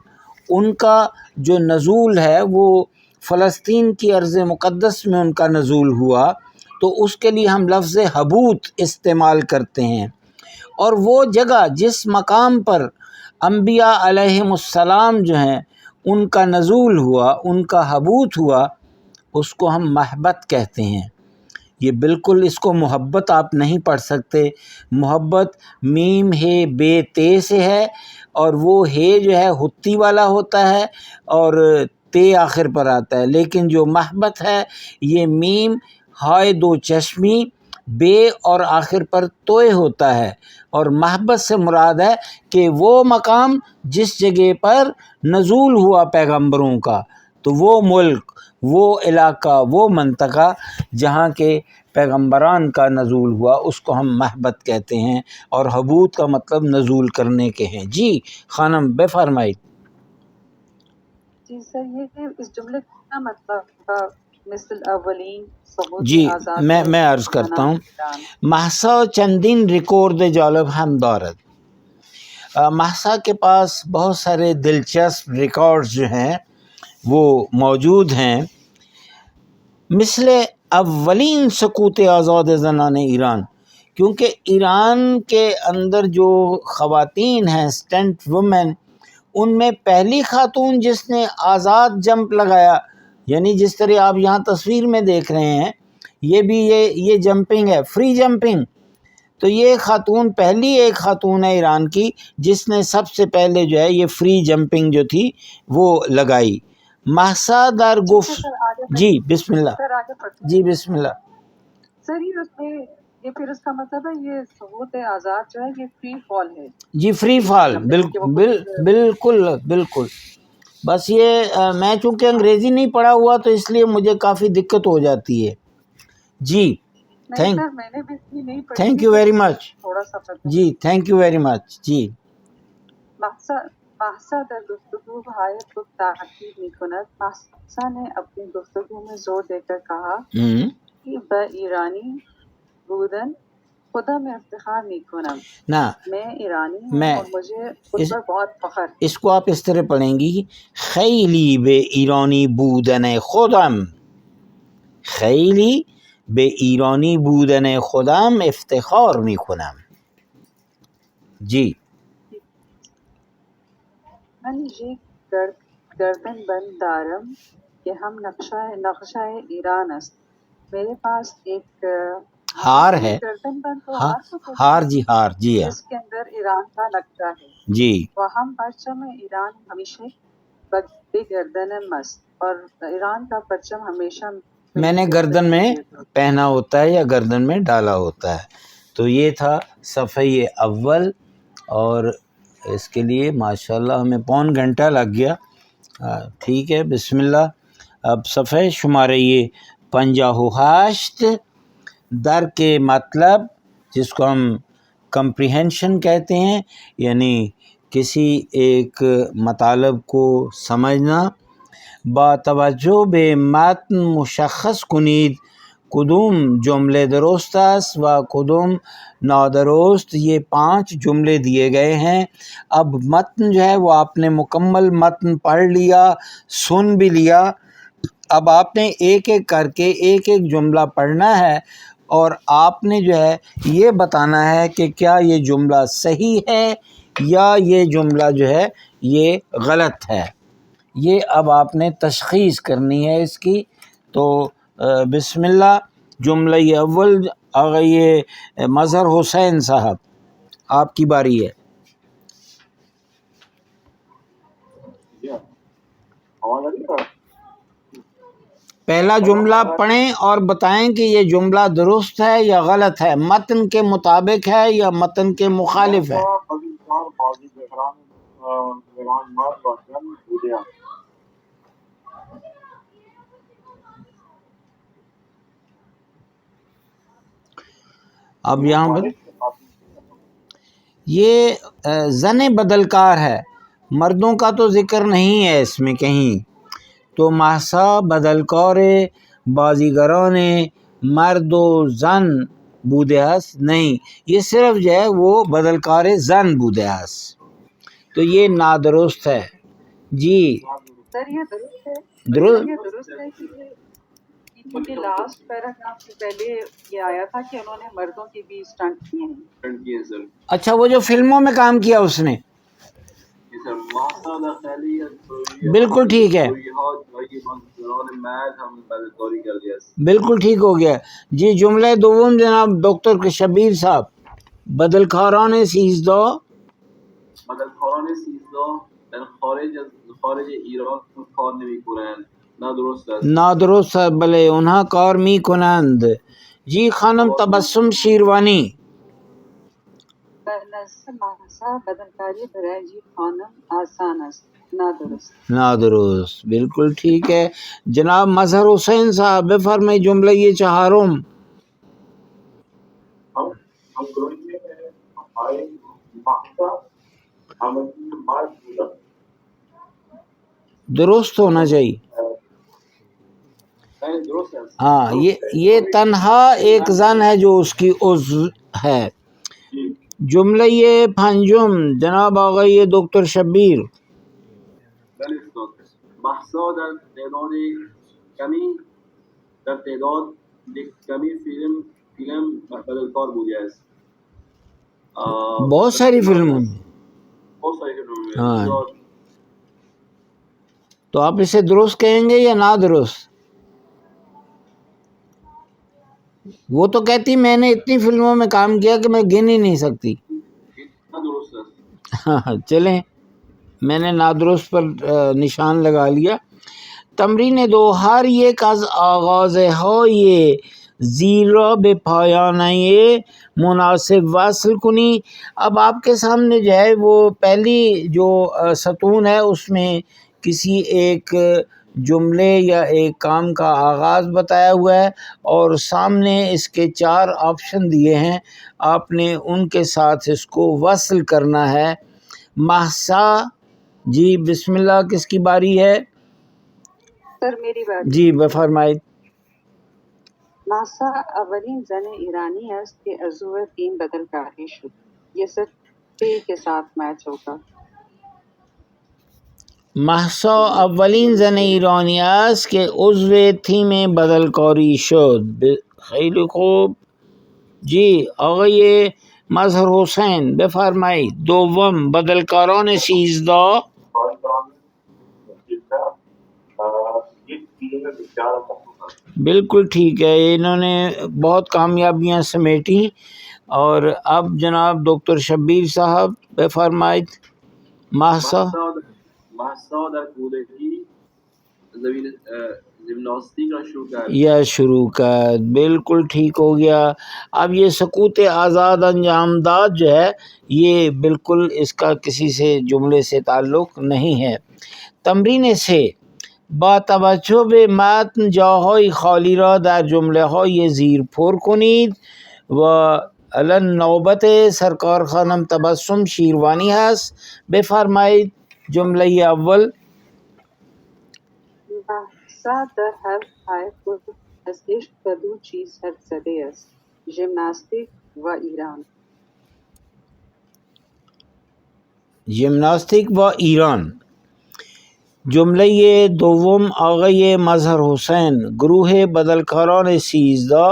ان کا جو نزول ہے وہ فلسطین کی ارض مقدس میں ان کا نزول ہوا، تو اس کے لیے ہم لفظ حبوط استعمال کرتے ہیں۔ اور وہ جگہ جس مقام پر انبیاء علیہم السلام جو ہیں ان کا نزول ہوا، ان کا حبوط ہوا، اس کو ہم محبت کہتے ہیں۔ یہ بالکل اس کو محبت آپ نہیں پڑھ سکتے، محبت میم ہے بے تے سے ہے، اور وہ ہے جو ہے ہتی والا ہوتا ہے اور تے آخر پر آتا ہے، لیکن جو محبت ہے یہ میم ہائے دو چشمی بے اور آخر پر توئے ہوتا ہے، اور محبت سے مراد ہے کہ وہ مقام جس جگہ پر نزول ہوا پیغمبروں کا، تو وہ ملک، وہ علاقہ، وہ منطقہ جہاں کے پیغمبران کا نزول ہوا اس کو ہم محبت کہتے ہیں، اور حبوط کا مطلب نزول کرنے کے ہیں جی۔ خانم بے فرمائی۔ جی سر، یہ اس جملے کا کیا مطلب مثل اولین سقوط جی آزاد میں عرض کرتا ہوں، مہسا چندین ریکارڈ جالب ہم دارد۔ مہسا کے پاس بہت سارے دلچسپ ریکارڈز جو ہیں وہ موجود ہیں، مثل اولین سقوط آزاد زنان ایران، کیونکہ ایران کے اندر جو خواتین ہیں اسٹنٹ وومن، ان میں پہلی خاتون جس نے آزاد جمپ لگایا، یعنی جس طرح آپ یہاں تصویر میں دیکھ رہے ہیں، یہ بھی یہ جمپنگ ہے، فری جمپنگ، تو یہ خاتون پہلی ایک خاتون ہے ایران کی جس نے سب سے پہلے جو ہے یہ فری جمپنگ جو تھی وہ لگائی۔ محسا در گفت سر آگے جی بسم اللہ سر آگے پڑھتے ہیں. جی بسم اللہ. سر یہ اس میں یہ پھر اس کا مطلب ہے یہ ثبوت آزاد جو ہے یہ فری فال ہے. جی فری فال کہ وہ کچھ بالکل بالکل. بس یہ میں چونکہ انگریزی نہیں پڑھا ہوا تو اس لیے مجھے کافی دقت ہو جاتی ہے. جی نہیں سر میں نے بھی اس کی نہیں پڑھی تھینک یو ویری مچ. تھوڑا سا پتہ. جی تھینک یو ویری مچ. جی محسا در گفتگو بھائی خود تاکید میکند. محسا نے اپنی گفتگو میں زور دے کر کہا کہ به ایرانی بودن خدا میں افتخار میکنم. نا میں ایرانی ہوں میں اور مجھے خود پر بہت فخر ہے. اس کو آپ اس طرح پڑھیں گی خیلی به ایرانی بودن خودم، خیلی به ایرانی بودن خودم افتخار میکنم. جی من یک گردن بند دارم کہ ہم نقشہ ایران است. میرے پاس ایک ہار ہے. گردن بند تو ہاں ہار کو کہتے ہیں، ہار جی ہار جی ہاں جس کے اندر ایران کا نقشہ ہے. جی و ہم پرچم ایران ہمیشہ بے گردنم است. اور ایران کا پرچم ہمیشہ میں نے گردن میں پہنا ہوتا ہے یا گردن میں ڈالا ہوتا ہے. تو یہ تھا صفحہ اول اور اس کے لیے ماشاءاللہ ہمیں پون گھنٹہ لگ گیا. ٹھیک ہے بسم اللہ. اب صفحہ شمارہ یہ 58 در کے مطلب جس کو ہم کمپریہنشن کہتے ہیں، یعنی کسی ایک مطالب کو سمجھنا. با توجه به متن مشخص کنید کدوم جملے درست است و کدوم نادرست. یہ 5 جملے دیے گئے ہیں. اب متن جو ہے وہ آپ نے مکمل متن پڑھ لیا، سن بھی لیا. اب آپ نے ایک ایک کر کے ایک ایک جملہ پڑھنا ہے اور آپ نے جو ہے یہ بتانا ہے کہ کیا یہ جملہ صحیح ہے یا یہ جملہ جو ہے یہ غلط ہے. یہ اب آپ نے تشخیص کرنی ہے اس کی. تو بسم اللہ. جملہ اول آگے یہ مظہر حسین صاحب آپ کی باری ہے. پہلا جملہ پڑھیں اور بتائیں کہ یہ جملہ درست ہے یا غلط ہے، متن کے مطابق ہے یا متن کے مخالف ہے. اب یہاں پر یہ زن بدلکار ہے، مردوں کا تو ذکر نہیں ہے اس میں کہیں. تو محسا بدلکار بازیگران مرد و زن بوده است، نہیں یہ صرف جو ہے وہ بدلکار زن بوده است. تو یہ نادرست ہے. جی سر یہ درست ہے. درست یہ درست ہے کیونکہ لاسٹ پیراگراف سے پہلے یہ آیا تھا کہ انہوں نے مردوں کے بھی اسٹنٹ کیے ہیں. سر اچھا وہ جو فلموں میں کام کیا اس نے بالکل ٹھیک ہے، بالکل ٹھیک ہو گیا. جی جملہ دوم جناب ڈاکٹر شبیر صاحب. بدلکاران سیزدہ بدلکاران سیزدہ در خارج ایران کار نمی‌کنند. نادرست است. نادرست است. بله اونها کار میکنند. جی خانم تبسم شیروانی. به نظر محسا بدنکاری برای جی خانم آسان است. نادرست. نادرست بالکل ٹھیک ہے. جناب مظہر حسین صاحب بفرمائیں جملہ یہ چہارم. درست ہونا چاہیے. درست است. ہاں یہ تنہا ایک زن ہے جو اس کی عضو ہے. جملہ یہ پنجم جناب آقای دکتر شبیر. محسا در تعداد کمی فیلم بدلکار بوده است. بہت ساری فلموں میں. بہت ساری فلموں میں. ہاں تو آپ اسے درست کہیں گے یا نادرست؟ وہ تو کہتی میں نے اتنی فلموں میں کام کیا کہ میں گن ہی نہیں سکتی. درست است. ہاں چلیں میں نے نادرست پر نشان لگا لیا. تمرین 2 هر یک از آغازهای زیر را به پایانه مناسب وصل کنی. اب آپ کے سامنے جو ہے وہ پہلی جو ستون ہے اس میں کسی ایک جملے یا ایک کام کا آغاز بتایا ہوا ہے اور سامنے اس کے 4 آپشن دیے ہیں، آپ نے ان کے ساتھ اس کو وصل کرنا ہے۔ مہسا، جی بسم اللہ، کس کی باری ہے؟ سر میری بات جی بفرمائید. ماسا اولین زن ایرانی است که عضو تیم بدل کاری شد. یہ صرف پی کے ساتھ میچ ہوگا. مهسا اولین زن ایرانی است که عضو تیم بدلکاری شد. خیلی خوب. جی آقای مظهر حسین بفرمایید. دوم، بدلکاران 13. بالکل ٹھیک ہے، انہوں نے بہت کامیابیاں سمیٹی. اور اب جناب ڈاکٹر شبیر صاحب بفرمائید. مہسا در کودکی جمناسٹک کا شروع کر یا شروع کر، بالکل ٹھیک ہو گیا. اب یہ سکوت آزاد انجام داد جو ہے یہ بالکل اس کا کسی سے جملے سے تعلق نہیں ہے. تمرین 3 با توجه به متن جاهای خالی را در جمله‌های زیر پر کنید و الان نوبت سرکار خانم تبسم شیروانی هست. بفرمایید جمله اول. مهسا در هر خود از عشق و دو چیز حد زده است: ژیمناستیک و ایران. ژیمناستیک و ایران. جمله دوم آقای مظهر حسین، گروه بدلکاران 13.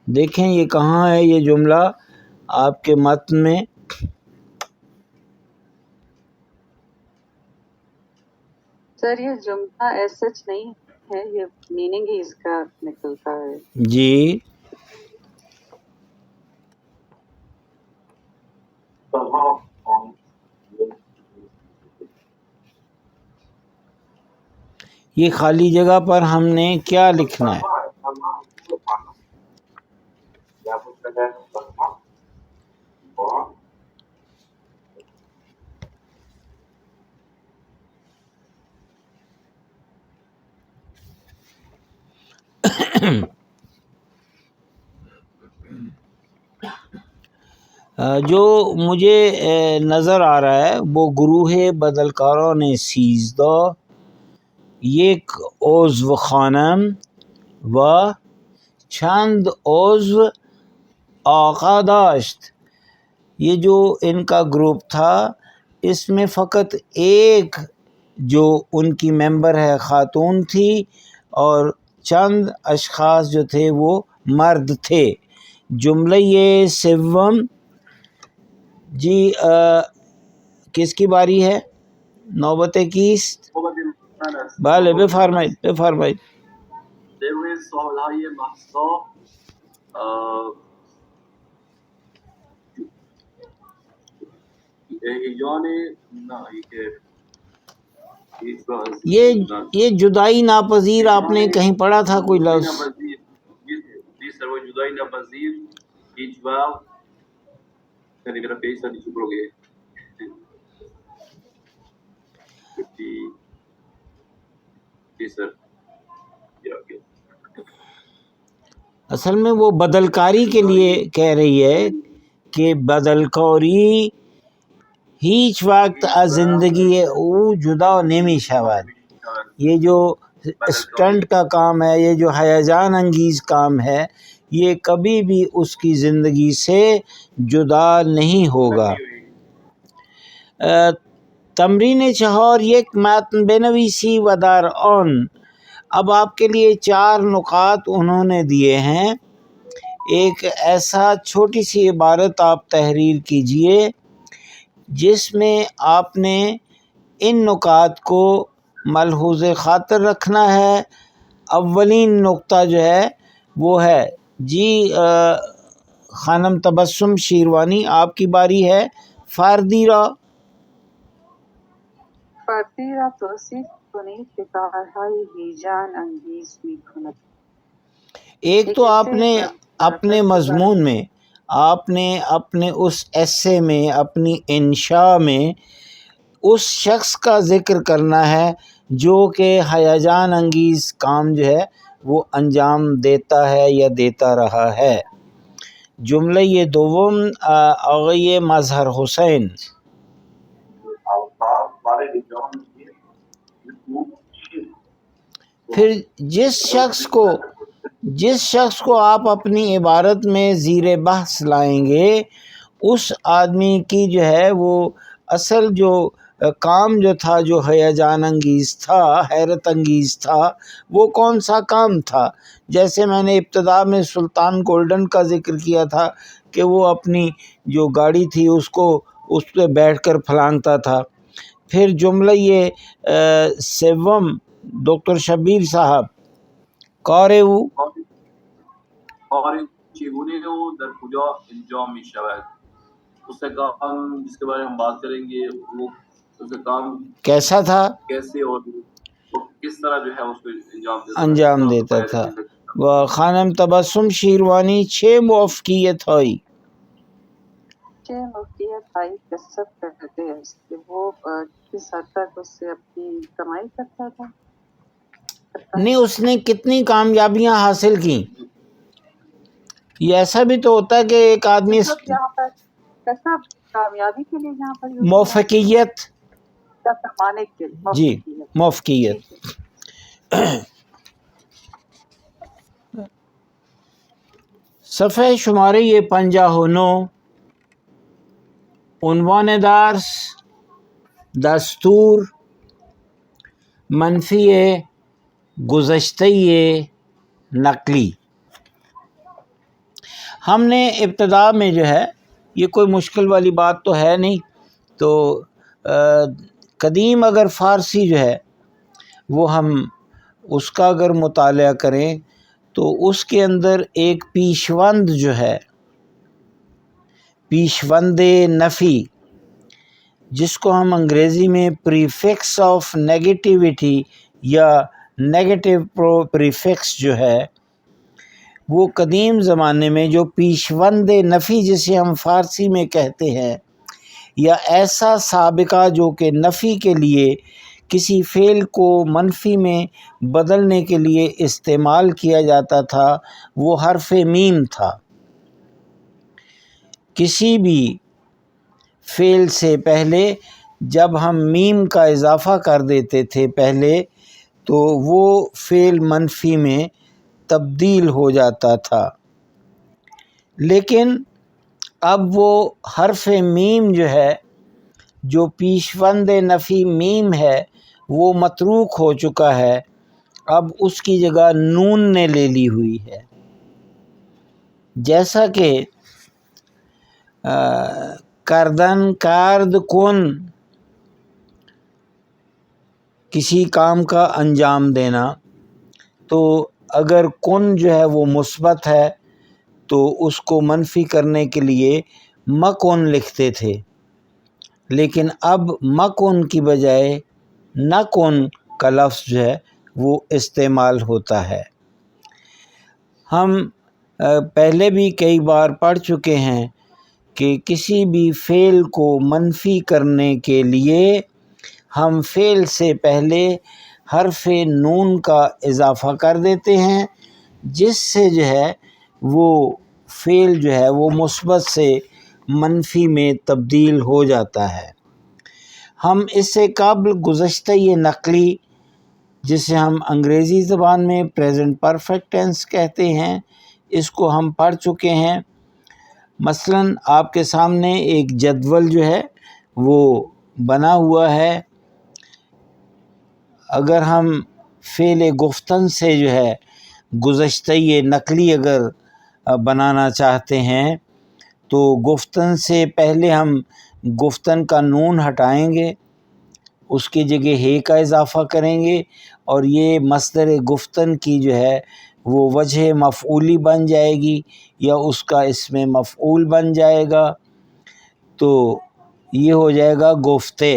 دیکھیں یہ کہاں ہے یہ جملہ آپ کے متن میں؟ سر یہ جملہ ایس سچ نہیں ہے، یہ میننگ ہی اس کا نکلتا ہے. جی یہ خالی جگہ پر ہم نے کیا لکھنا ہے؟ جو مجھے نظر آ رہا ہے وہ گروہ بدلکاران 13 یک عضو خانم و چند عضو آقا داشت. یہ جو ان کا گروپ تھا اس میں فقط ایک جو ان کی ممبر ہے خاتون تھی اور چند اشخاص جو تھے وہ مرد تھے. جملہ یہ سوم، جی کس کی باری ہے؟ نوبت کیست؟ بله بفرمایید بفرمایید. طبق سالهای مهسا ایجان یہ جدائی ناپذیر آپ نے کہیں پڑھا تھا کوئی لفظ؟ جی سر وہ جدائی ناپذیر هیچ وقت یعنی میرا پیج سر نیچے ہو گئے. جی سر اصل میں وہ بدلکاری کے لیے کہہ رہی ہے کہ بدلکاری هیچ وقت از زندگی او جدا نمی شود. یہ جو اسٹنٹ کا کام ہے، یہ جو ہیجان انگیز کام ہے، یہ کبھی بھی اس کی زندگی سے جدا نہیں ہوگا. تمرین 4 یک متن بنویسی و در آن. اب آپ کے لیے 4 نکات انہوں نے دیے ہیں. ایک ایسا چھوٹی سی عبارت آپ تحریر کیجئے جس میں آپ نے ان نکات کو ملحوظ خاطر رکھنا ہے. اولین نقطہ جو ہے وہ ہے جی خانم تبسم شیروانی آپ کی باری ہے. فاردیرا فردی را توصیف کنید که کارهای هیجان انگیز می‌کند. ایک تو آپ نے اپنے فرد مضمون میں، آپ نے اپنے اس ایسے میں، اپنی انشاء میں اس شخص کا ذکر کرنا ہے جو کہ ہیجان انگیز کام جو ہے وہ انجام دیتا ہے یا دیتا رہا ہے. جمله دوم آقای مظهر حسین. پھر جس شخص کو آپ اپنی عبارت میں زیر بحث لائیں گے اس آدمی کی جو ہے وہ اصل جو کام جو تھا، جو ہیجان انگیز تھا، حیرت انگیز تھا، وہ کون سا کام تھا. جیسے میں نے ابتدا میں سلطان گولڈن کا ذکر کیا تھا کہ وہ اپنی جو گاڑی تھی اس پہ بیٹھ کر پھلانگتا تھا. پھر جملہ سوم ڈاکٹر شبیر صاحب قارئو اور چگونه و در کجا انجام می شود. اس سے کام جس کے بارے میں ہم بات کریں گے وہ اس سے کام کیسا تھا، کیسے اور کس طرح جو ہے اس کو انجام دیتا تھا. و خانم تبسم شیروانی 6 موافقیت ہوئی. مفتیت آئی کسب کرتے ہیں کہ وہ کس حد تک اس سے اپنی کمائی کرتا تھا. نہیں، اس نے کتنی کامیابیاں حاصل کی. یہ ایسا بھی تو ہوتا ہے کہ ایک آدمی یہاں پر کسب کامیابی کے لیے یہاں پر موافقیت، کمانے کے جی موافقیت. صفحہ شمارے 59 عنوان درس دستور منفی گزشتہ نقلی. ہم نے ابتدا میں جو ہے یہ کوئی مشکل والی بات تو ہے نہیں، تو قدیم اگر فارسی جو ہے وہ ہم اس کا اگر مطالعہ کریں تو اس کے اندر ایک پیشوند جو ہے، پیشوند نفی، جس کو ہم انگریزی میں پریفکس آف نیگیٹیوٹی یا نیگیٹو پریفکس جو ہے، وہ قدیم زمانے میں جو پیشوند نفی جسے ہم فارسی میں کہتے ہیں، یا ایسا سابقہ جو کہ نفی کے لیے کسی فعل کو منفی میں بدلنے کے لیے استعمال کیا جاتا تھا، وہ حرف میم تھا. کسی بھی فعل سے پہلے جب ہم میم کا اضافہ کر دیتے تھے پہلے، تو وہ فعل منفی میں تبدیل ہو جاتا تھا. لیکن اب وہ حرف میم جو ہے، جو پیشوند نفی میم ہے، وہ متروک ہو چکا ہے. اب اس کی جگہ نون نے لے لی ہوئی ہے. جیسا کہ کردن، کارد، کن، کسی کام کا انجام دینا، تو اگر کن جو ہے وہ مثبت ہے تو اس کو منفی کرنے کے لیے مکن لکھتے تھے، لیکن اب مکن کی بجائے نکن کا لفظ جو ہے وہ استعمال ہوتا ہے. ہم پہلے بھی کئی بار پڑھ چکے ہیں کہ کسی بھی فعل کو منفی کرنے کے لیے ہم فعل سے پہلے حرف نون کا اضافہ کر دیتے ہیں، جس سے جو ہے وہ فعل جو ہے وہ مثبت سے منفی میں تبدیل ہو جاتا ہے. ہم اس سے قبل گزشتہ نقلی، جسے ہم انگریزی زبان میں پریزنٹ پرفیکٹ ٹینس کہتے ہیں، اس کو ہم پڑھ چکے ہیں. مثلاً آپ کے سامنے ایک جدول جو ہے وہ بنا ہوا ہے. اگر ہم فعل گفتن سے جو ہے گزشتہ نقلی اگر بنانا چاہتے ہیں تو گفتن سے پہلے ہم گفتن کا نون ہٹائیں گے، اس کی جگہ ہے کا اضافہ کریں گے، اور یہ مصدر گفتن کی جو ہے وہ وجہ مفعولی بن جائے گی یا اس کا اسم مفعول بن جائے گا، تو یہ ہو جائے گا گفتے۔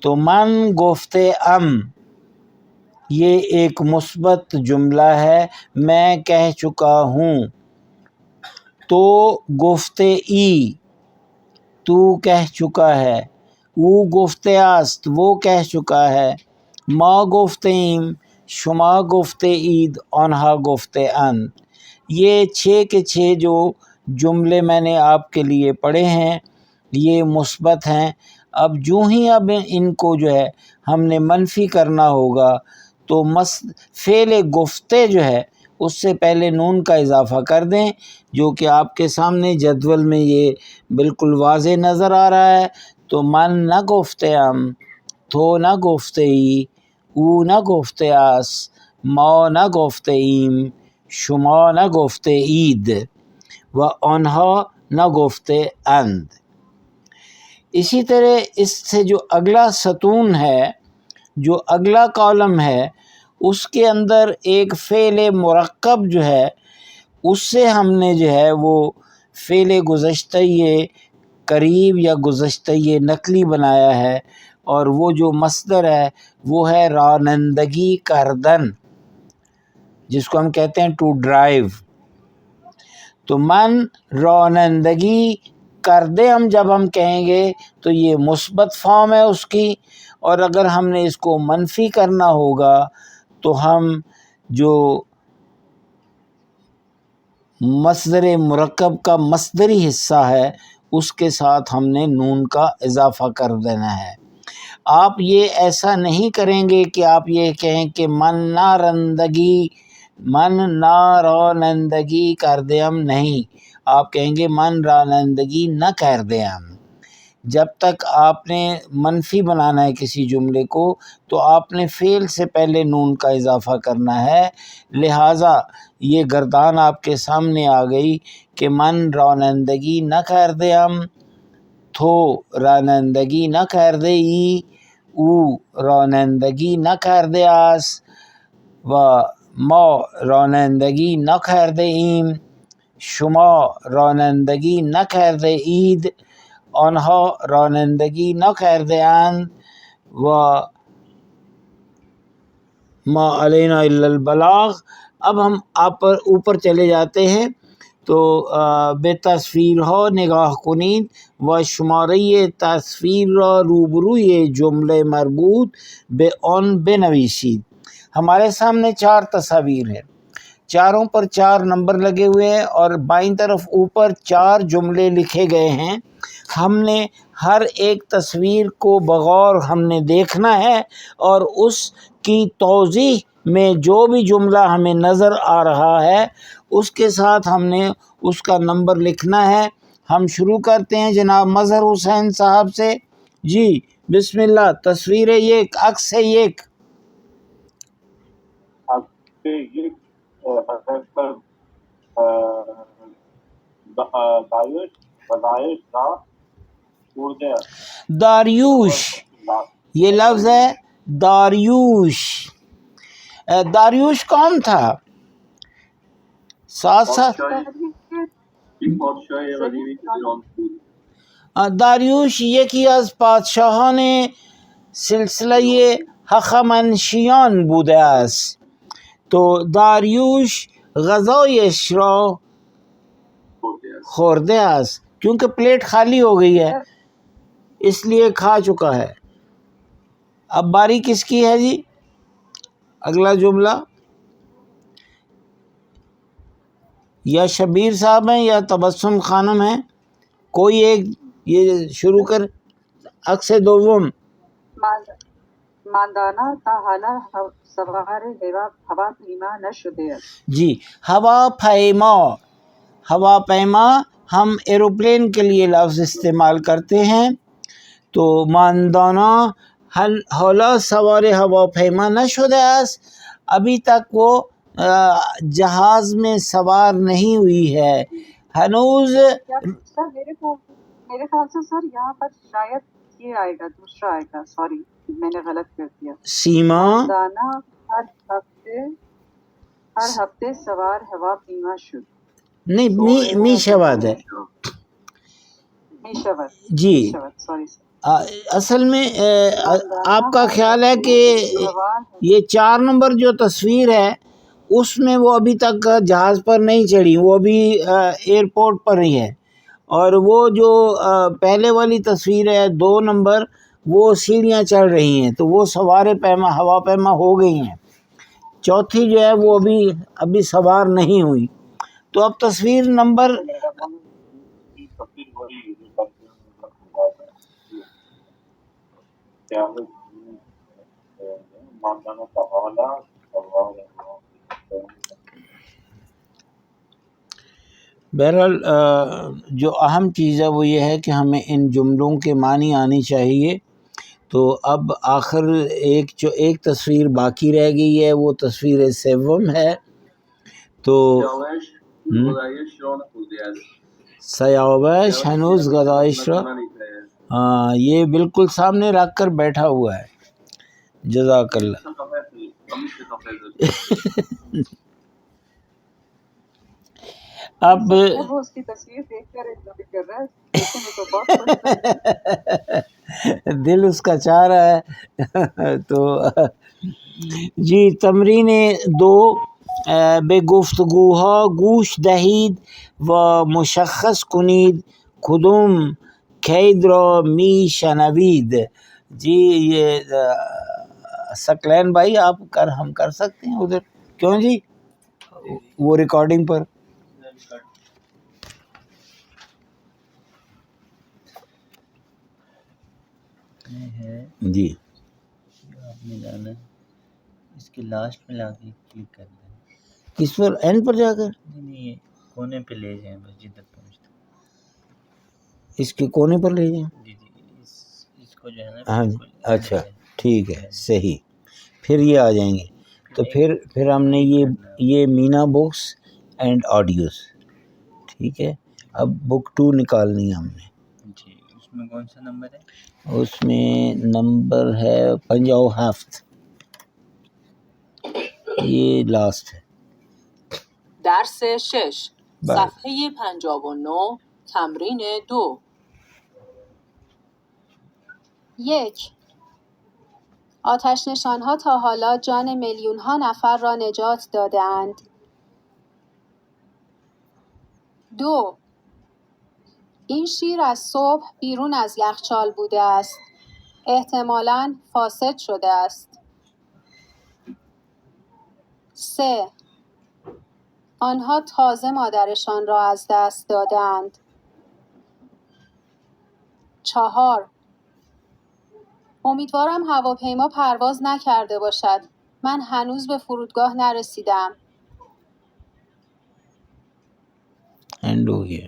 تو من گفتے ام، یہ ایک مثبت جملہ ہے، میں کہہ چکا ہوں۔ تو گفتے ای، تو کہہ چکا ہے۔ او گفتے است، وہ کہہ چکا ہے۔ ما گفتے ایم، شما گفتے اید، آنہا گفتے اند۔ یہ 6 کے 6 جو جملے میں نے آپ کے لیے پڑھے ہیں یہ مثبت ہیں۔ اب اب ان کو جو ہے ہم نے منفی کرنا ہوگا، تو فعل گفتے جو ہے اس سے پہلے نون کا اضافہ کر دیں، جو کہ آپ کے سامنے جدول میں یہ بالکل واضح نظر آ رہا ہے۔ تو من نہ گفتے ام، تو نہ گفتے ای، او نہ گفتے اس، ما نہ گفتے ایم، شما نہ گفتے اید، و آنہا نہ گفتے اند۔ اسی طرح اس سے جو اگلا ستون ہے، جو اگلا کالم ہے، اس کے اندر ایک فعل مرکب جو ہے اس سے ہم نے جو ہے وہ فعل گزشتہ قریب یا گزشتہ نقلی بنایا ہے، اور وہ جو مصدر ہے وہ ہے رانندگی کردن، جس کو ہم کہتے ہیں ٹو ڈرائیو۔ تو من رانندگی کردے ہم جب ہم کہیں گے تو یہ مثبت فارم ہے اس کی، اور اگر ہم نے اس کو منفی کرنا ہوگا تو ہم جو مصدر مرکب کا مصدری حصہ ہے اس کے ساتھ ہم نے نون کا اضافہ کر دینا ہے۔ آپ یہ ایسا نہیں کریں گے کہ آپ یہ کہیں کہ من نہ رانندگی کر دے ہم، نہیں، آپ کہیں گے من رانندگی نہ کر دے ہم۔ جب تک آپ نے منفی بنانا ہے کسی جملے کو تو آپ نے فعل سے پہلے نون کا اضافہ کرنا ہے، لہٰذا یہ گردان آپ کے سامنے آ گئی کہ من رانندگی نہ کر دے ہم، تھو رانندگی نہ کر دے ای، او رانندگی نہ کر دے اس، و ما رانندگی نہ کر دے ایم، شما رانندگی نہ کر دے اید، آنها رانندگی نہ کر دے اند، و ما علینا الا البلاغ۔ اب ہم آپ پر اوپر چلے جاتے ہیں تو بے تصویر ہو نگاہ کنید و شماره تصویر را روبروی جمله مربوط به آن بنویسید۔ ہمارے سامنے 4 تصاویر ہیں، چاروں پر 4 نمبر لگے ہوئے ہیں اور بائیں طرف اوپر 4 جملے لکھے گئے ہیں۔ ہم نے ہر ایک تصویر کو بغور ہم نے دیکھنا ہے اور اس کی توضیح میں جو بھی جملہ ہمیں نظر آ رہا ہے اس کے ساتھ ہم نے اس کا نمبر لکھنا ہے۔ ہم شروع کرتے ہیں جناب مظہر حسین صاحب سے۔ جی بسم اللہ، تصویر 1، عکس 1۔ داریوش، یہ لفظ ہے داریوش۔ داریوش کون تھا؟ ساتھ داریوش یکی از پادشاهان سلسله هخامنشیان بوده است. تو داریوش غذایش را خورده است، کیونکہ پلیٹ خالی ہو گئی ہے اس لیے کھا چکا ہے۔ اب باری کس کی ہے جی؟ اگلا جملہ یا شبیر صاحب ہیں یا تبسم خانم ہیں، کوئی ایک یہ شروع کر۔ عکس دوم، ماندانا تا حالا سوار هواپیما نشده است۔ جی ہواپیما ہم ایروپلین کے لیے لفظ استعمال کرتے ہیں، تو ماندانا حالا سوار ہواپیما نشده است، ابھی تک وہ جہاز میں سوار نہیں ہوئی ہے ہنوز۔ سر میرے خیال سے سر یہاں پر شاید یہ آئے گا، دوسرا آئے گا، سوری میں نے غلط کر دیا۔ سیما دانا ہر ہفتے ہر ہفتے سوار ہواپیما شد. نہیں می شواد ہے میشود جی. Sorry sir. اصل میں آپ کا خیال ہے کہ یہ 4 نمبر جو تصویر ہے اس میں وہ ابھی تک جہاز پر نہیں چڑھی، وہ ابھی ایئرپورٹ پر ہی ہے، اور وہ جو پہلے والی تصویر ہے 2 نمبر وہ سیڑھیاں چڑھ رہی ہیں، تو وہ سوار ہوا پیما ہو گئی ہیں. چوتھی جو ہے وہ ابھی سوار نہیں ہوئی. تو اب تصویر نمبر تفصیل وہی ہے جو کرتے ہیں قیامت ماندانہ کا حوالہ بہرحال جو اہم چیز ہے وہ یہ ہے کہ ہمیں ان جملوں کے معنی آنی چاہیے. تو اب آخر ایک تصویر باقی رہ گئی ہے، وہ تصویر سوم ہے. تو سیاوش ہنوز گدائش را، ہاں یہ بالکل سامنے رکھ کر بیٹھا ہوا ہے. جزاک اللہ. اب وہ اس کی تصویر دیکھ کر انجوائے کر رہا ہے، دیکھنے میں تو بہت خوش ہے. دل اس کا چاہ رہا ہے. تو جی تمرین 2 به گفتگوها گوش دهید و مشخص کنید کدوم قید را می شنوید. جی یہ سکلین بھائی ہم کر سکتے ہیں ادھر، کیوں جی وہ ریکارڈنگ پر جی آپ نے جانا اس کے لاسٹ میں لا کے کلک کر دیں. کس پر اینڈ پر جا کر نہیں یہ کونے پہ لے جائیں بس جدھر پہنچتا. اس کے کونے پر لے جائیں. جی اس کو جو ہے نا ہاں جی اچھا ٹھیک ہے صحیح. پھر یہ آ جائیں گے. تو پھر ہم نے یہ مینا بکس اینڈ آڈیوز، ٹھیک ہے. اب بک 2 نکالنی ہے ہم نے. جی اس میں کون سا نمبر ہے؟ اس میں نمبر ہے 57، یہ لاسٹ ہے. درس 6 صفحه 59 تمرین 2. 1. آتش نشانها تا حالا جان میلیونها نفر را نجات داده‌اند. 2. این شیر از صبح بیرون از یخچال بوده است. احتمالاً فاسد شده است. 3. آنها تازه مادرشان را از دست دادند. 4. امیدوارم هواپیما پرواز نکرده باشد. من هنوز به فرودگاه نرسیدم. اینڈ ہو گیا.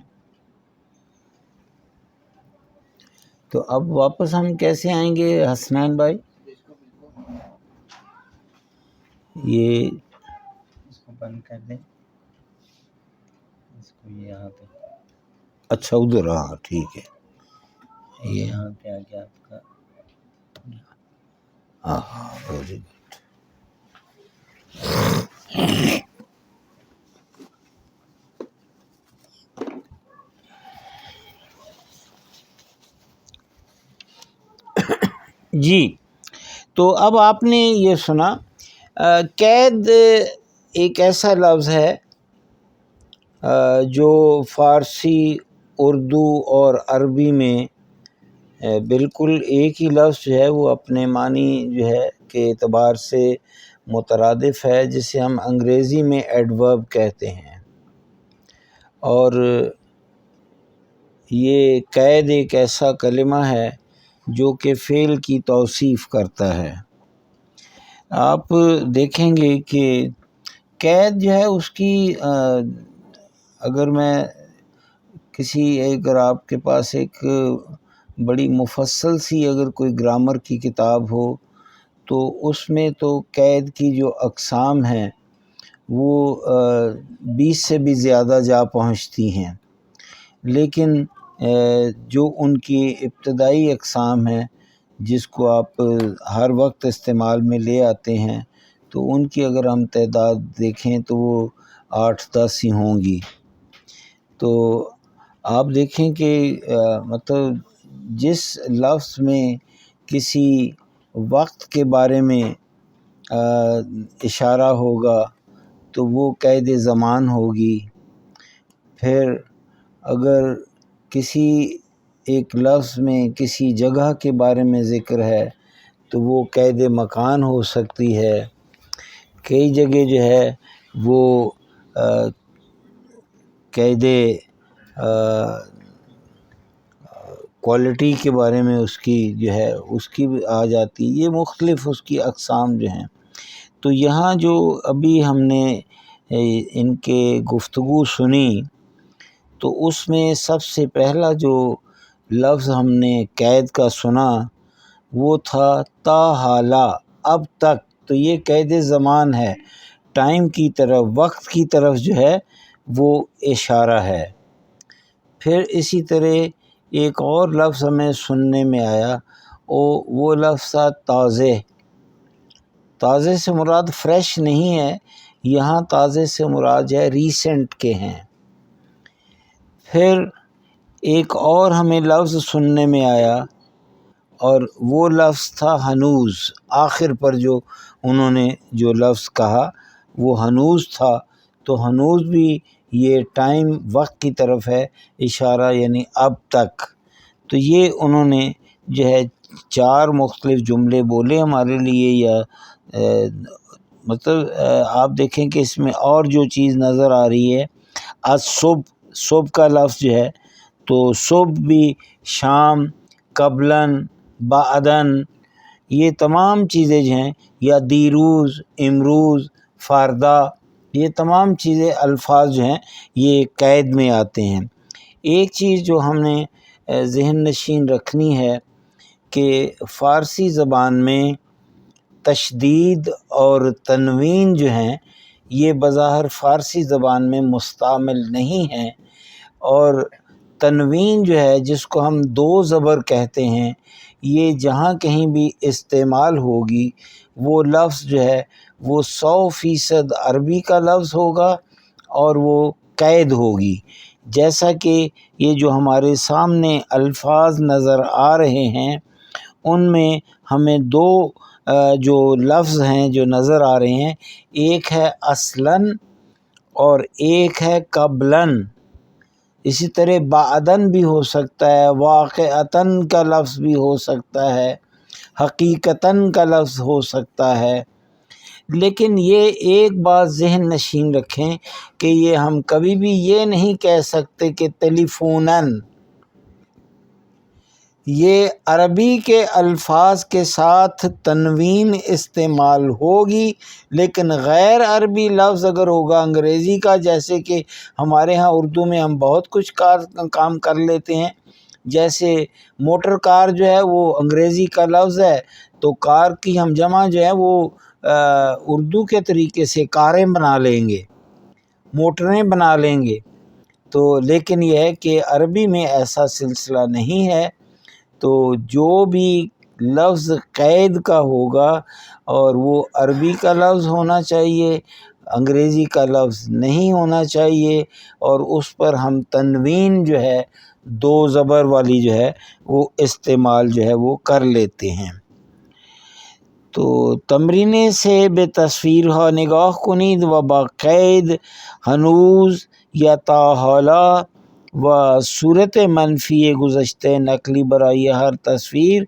تو اب واپس ہم کیسے آئیں گے حسنین بھائی؟ یہ اس کو بند کر دیں، اس کو یہاں پہ اچھا ادھر، ہاں ٹھیک ہے. یہ یہاں پہ آ گیا آپ کا. ہاں ویری گڈ. جی تو اب آپ نے یہ سنا، قید ایک ایسا لفظ ہے جو فارسی، اردو اور عربی میں بالکل ایک ہی لفظ جو ہے وہ اپنے معنی جو ہے کے اعتبار سے مترادف ہے، جسے ہم انگریزی میں ایڈورب کہتے ہیں. اور یہ قید ایک ایسا کلمہ ہے جو کہ فعل کی توصیف کرتا ہے. آپ دیکھیں گے کہ قید جو ہے اس کی اگر میں اگر آپ کے پاس ایک بڑی مفصل سی اگر کوئی گرامر کی کتاب ہو تو اس میں تو قید کی جو اقسام ہیں وہ 20 سے بھی زیادہ جا پہنچتی ہیں، لیکن جو ان کی ابتدائی اقسام ہیں جس کو آپ ہر وقت استعمال میں لے آتے ہیں تو ان کی اگر ہم تعداد دیکھیں تو وہ 8-10 ہی ہوں گی۔ تو آپ دیکھیں کہ مطلب جس لفظ میں کسی وقت کے بارے میں اشارہ ہوگا تو وہ قید زمان ہوگی۔ پھر اگر کسی ایک لفظ میں کسی جگہ کے بارے میں ذکر ہے تو وہ قید مکان ہو سکتی ہے۔ کئی جگہ جو ہے وہ قید کوالٹی کے بارے میں اس کی جو ہے اس کی بھی آ جاتی، یہ مختلف اس کی اقسام جو ہیں۔ تو یہاں جو ابھی ہم نے ان کے گفتگو سنی تو اس میں سب سے پہلا جو لفظ ہم نے قید کا سنا وہ تھا تا حالا، اب تک۔ تو یہ قید زمان ہے، ٹائم کی طرف، وقت کی طرف جو ہے وہ اشارہ ہے۔ پھر اسی طرح ایک اور لفظ ہمیں سننے میں آیا، وہ لفظ تھا تازہ۔ تازہ سے مراد فریش نہیں ہے، یہاں تازہ سے مراد ہے ریسنٹ کے ہیں۔ پھر ایک اور ہمیں لفظ سننے میں آیا اور وہ لفظ تھا ہنوز۔ آخر پر جو انہوں نے جو لفظ کہا وہ ہنوز تھا، تو ہنوز بھی یہ ٹائم، وقت کی طرف ہے اشارہ، یعنی اب تک۔ تو یہ انہوں نے جو ہے 4 مختلف جملے بولے ہمارے لیے، یا مطلب آپ دیکھیں کہ اس میں اور جو چیز نظر آ رہی ہے، آج صبح کا لفظ جو ہے تو صبح بھی، شام، قبلاً، بعداً، یہ تمام چیزیں جو ہیں، یا دیروز، امروز، فردہ، یہ تمام چیزیں، الفاظ جو ہیں یہ قید میں آتے ہیں۔ ایک چیز جو ہم نے ذہن نشین رکھنی ہے کہ فارسی زبان میں تشدید اور تنوین جو ہیں یہ بظاہر فارسی زبان میں مستعمل نہیں ہیں، اور تنوین جو ہے جس کو ہم 2 زبر کہتے ہیں، یہ جہاں کہیں بھی استعمال ہوگی وہ لفظ جو ہے وہ 100% عربی کا لفظ ہوگا اور وہ قید ہوگی۔ جیسا کہ یہ جو ہمارے سامنے الفاظ نظر آ رہے ہیں ان میں ہمیں 2 جو لفظ ہیں جو نظر آ رہے ہیں، ایک ہے اصلاً اور ایک ہے قبلاً۔ اسی طرح بعداً بھی ہو سکتا ہے، واقعتاً کا لفظ بھی ہو سکتا ہے، حقیقتاً کا لفظ ہو سکتا ہے۔ لیکن یہ ایک بات ذہن نشین رکھیں کہ یہ ہم کبھی بھی یہ نہیں کہہ سکتے کہ ٹیلیفوناً، یہ عربی کے الفاظ کے ساتھ تنوین استعمال ہوگی، لیکن غیر عربی لفظ اگر ہوگا انگریزی کا، جیسے کہ ہمارے ہاں اردو میں ہم بہت کچھ کام کر لیتے ہیں، جیسے موٹر کار جو ہے وہ انگریزی کا لفظ ہے، تو کار کی ہم جمع جو ہے وہ اردو کے طریقے سے کاریں بنا لیں گے، موٹریں بنا لیں گے۔ تو لیکن یہ ہے کہ عربی میں ایسا سلسلہ نہیں ہے، تو جو بھی لفظ قید کا ہوگا اور وہ عربی کا لفظ ہونا چاہیے، انگریزی کا لفظ نہیں ہونا چاہیے، اور اس پر ہم تنوین جو ہے 2 زبر والی جو ہے وہ استعمال جو ہے وہ کر لیتے ہیں۔ تو تمرینے سے بے تصویر ہا نگاہ کنید و با قید ہنوز یا تا حالا و صورت منفی گذشتہ نقلی برای ہر تصویر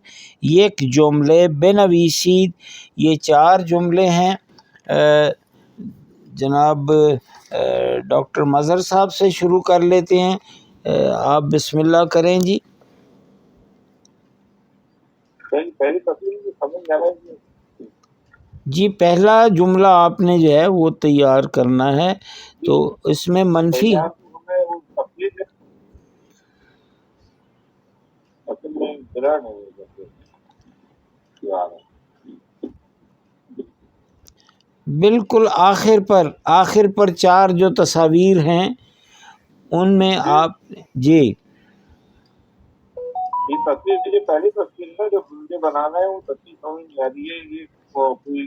یک جملے بنویسید۔ یہ 4 جملے ہیں۔ جناب ڈاکٹر مظہر صاحب سے شروع کر لیتے ہیں، آپ بسم اللہ کریں جی۔ پہلی تصویر کی سمجھ آ رہا ہے جی پہلا جملہ آپ نے جو ہے وہ تیار کرنا ہے، تو اس میں منفی ہمیں وہ تصویر اصل میں گرہ نہیں ہے، بالکل آخر پر 4 جو تصاویر ہیں ان میں آپ جی یہ تصویر جو پہلی تصویر ہے جو مجھے بنانا ہے وہ تصویر سمجھ نہیں آ رہی ہے، یہ کوئی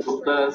Lucas,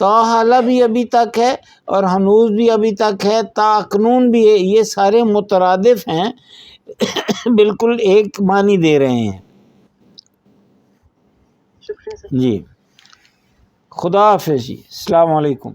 تاحالہ بھی ابھی تک ہے اور ہنوز بھی ابھی تک ہے، تاکنون بھی ہے، یہ سارے مترادف ہیں، بالکل ایک معنی دے رہے ہیں. شکریہ سر. جی خدا حافظ جی، السلام علیکم.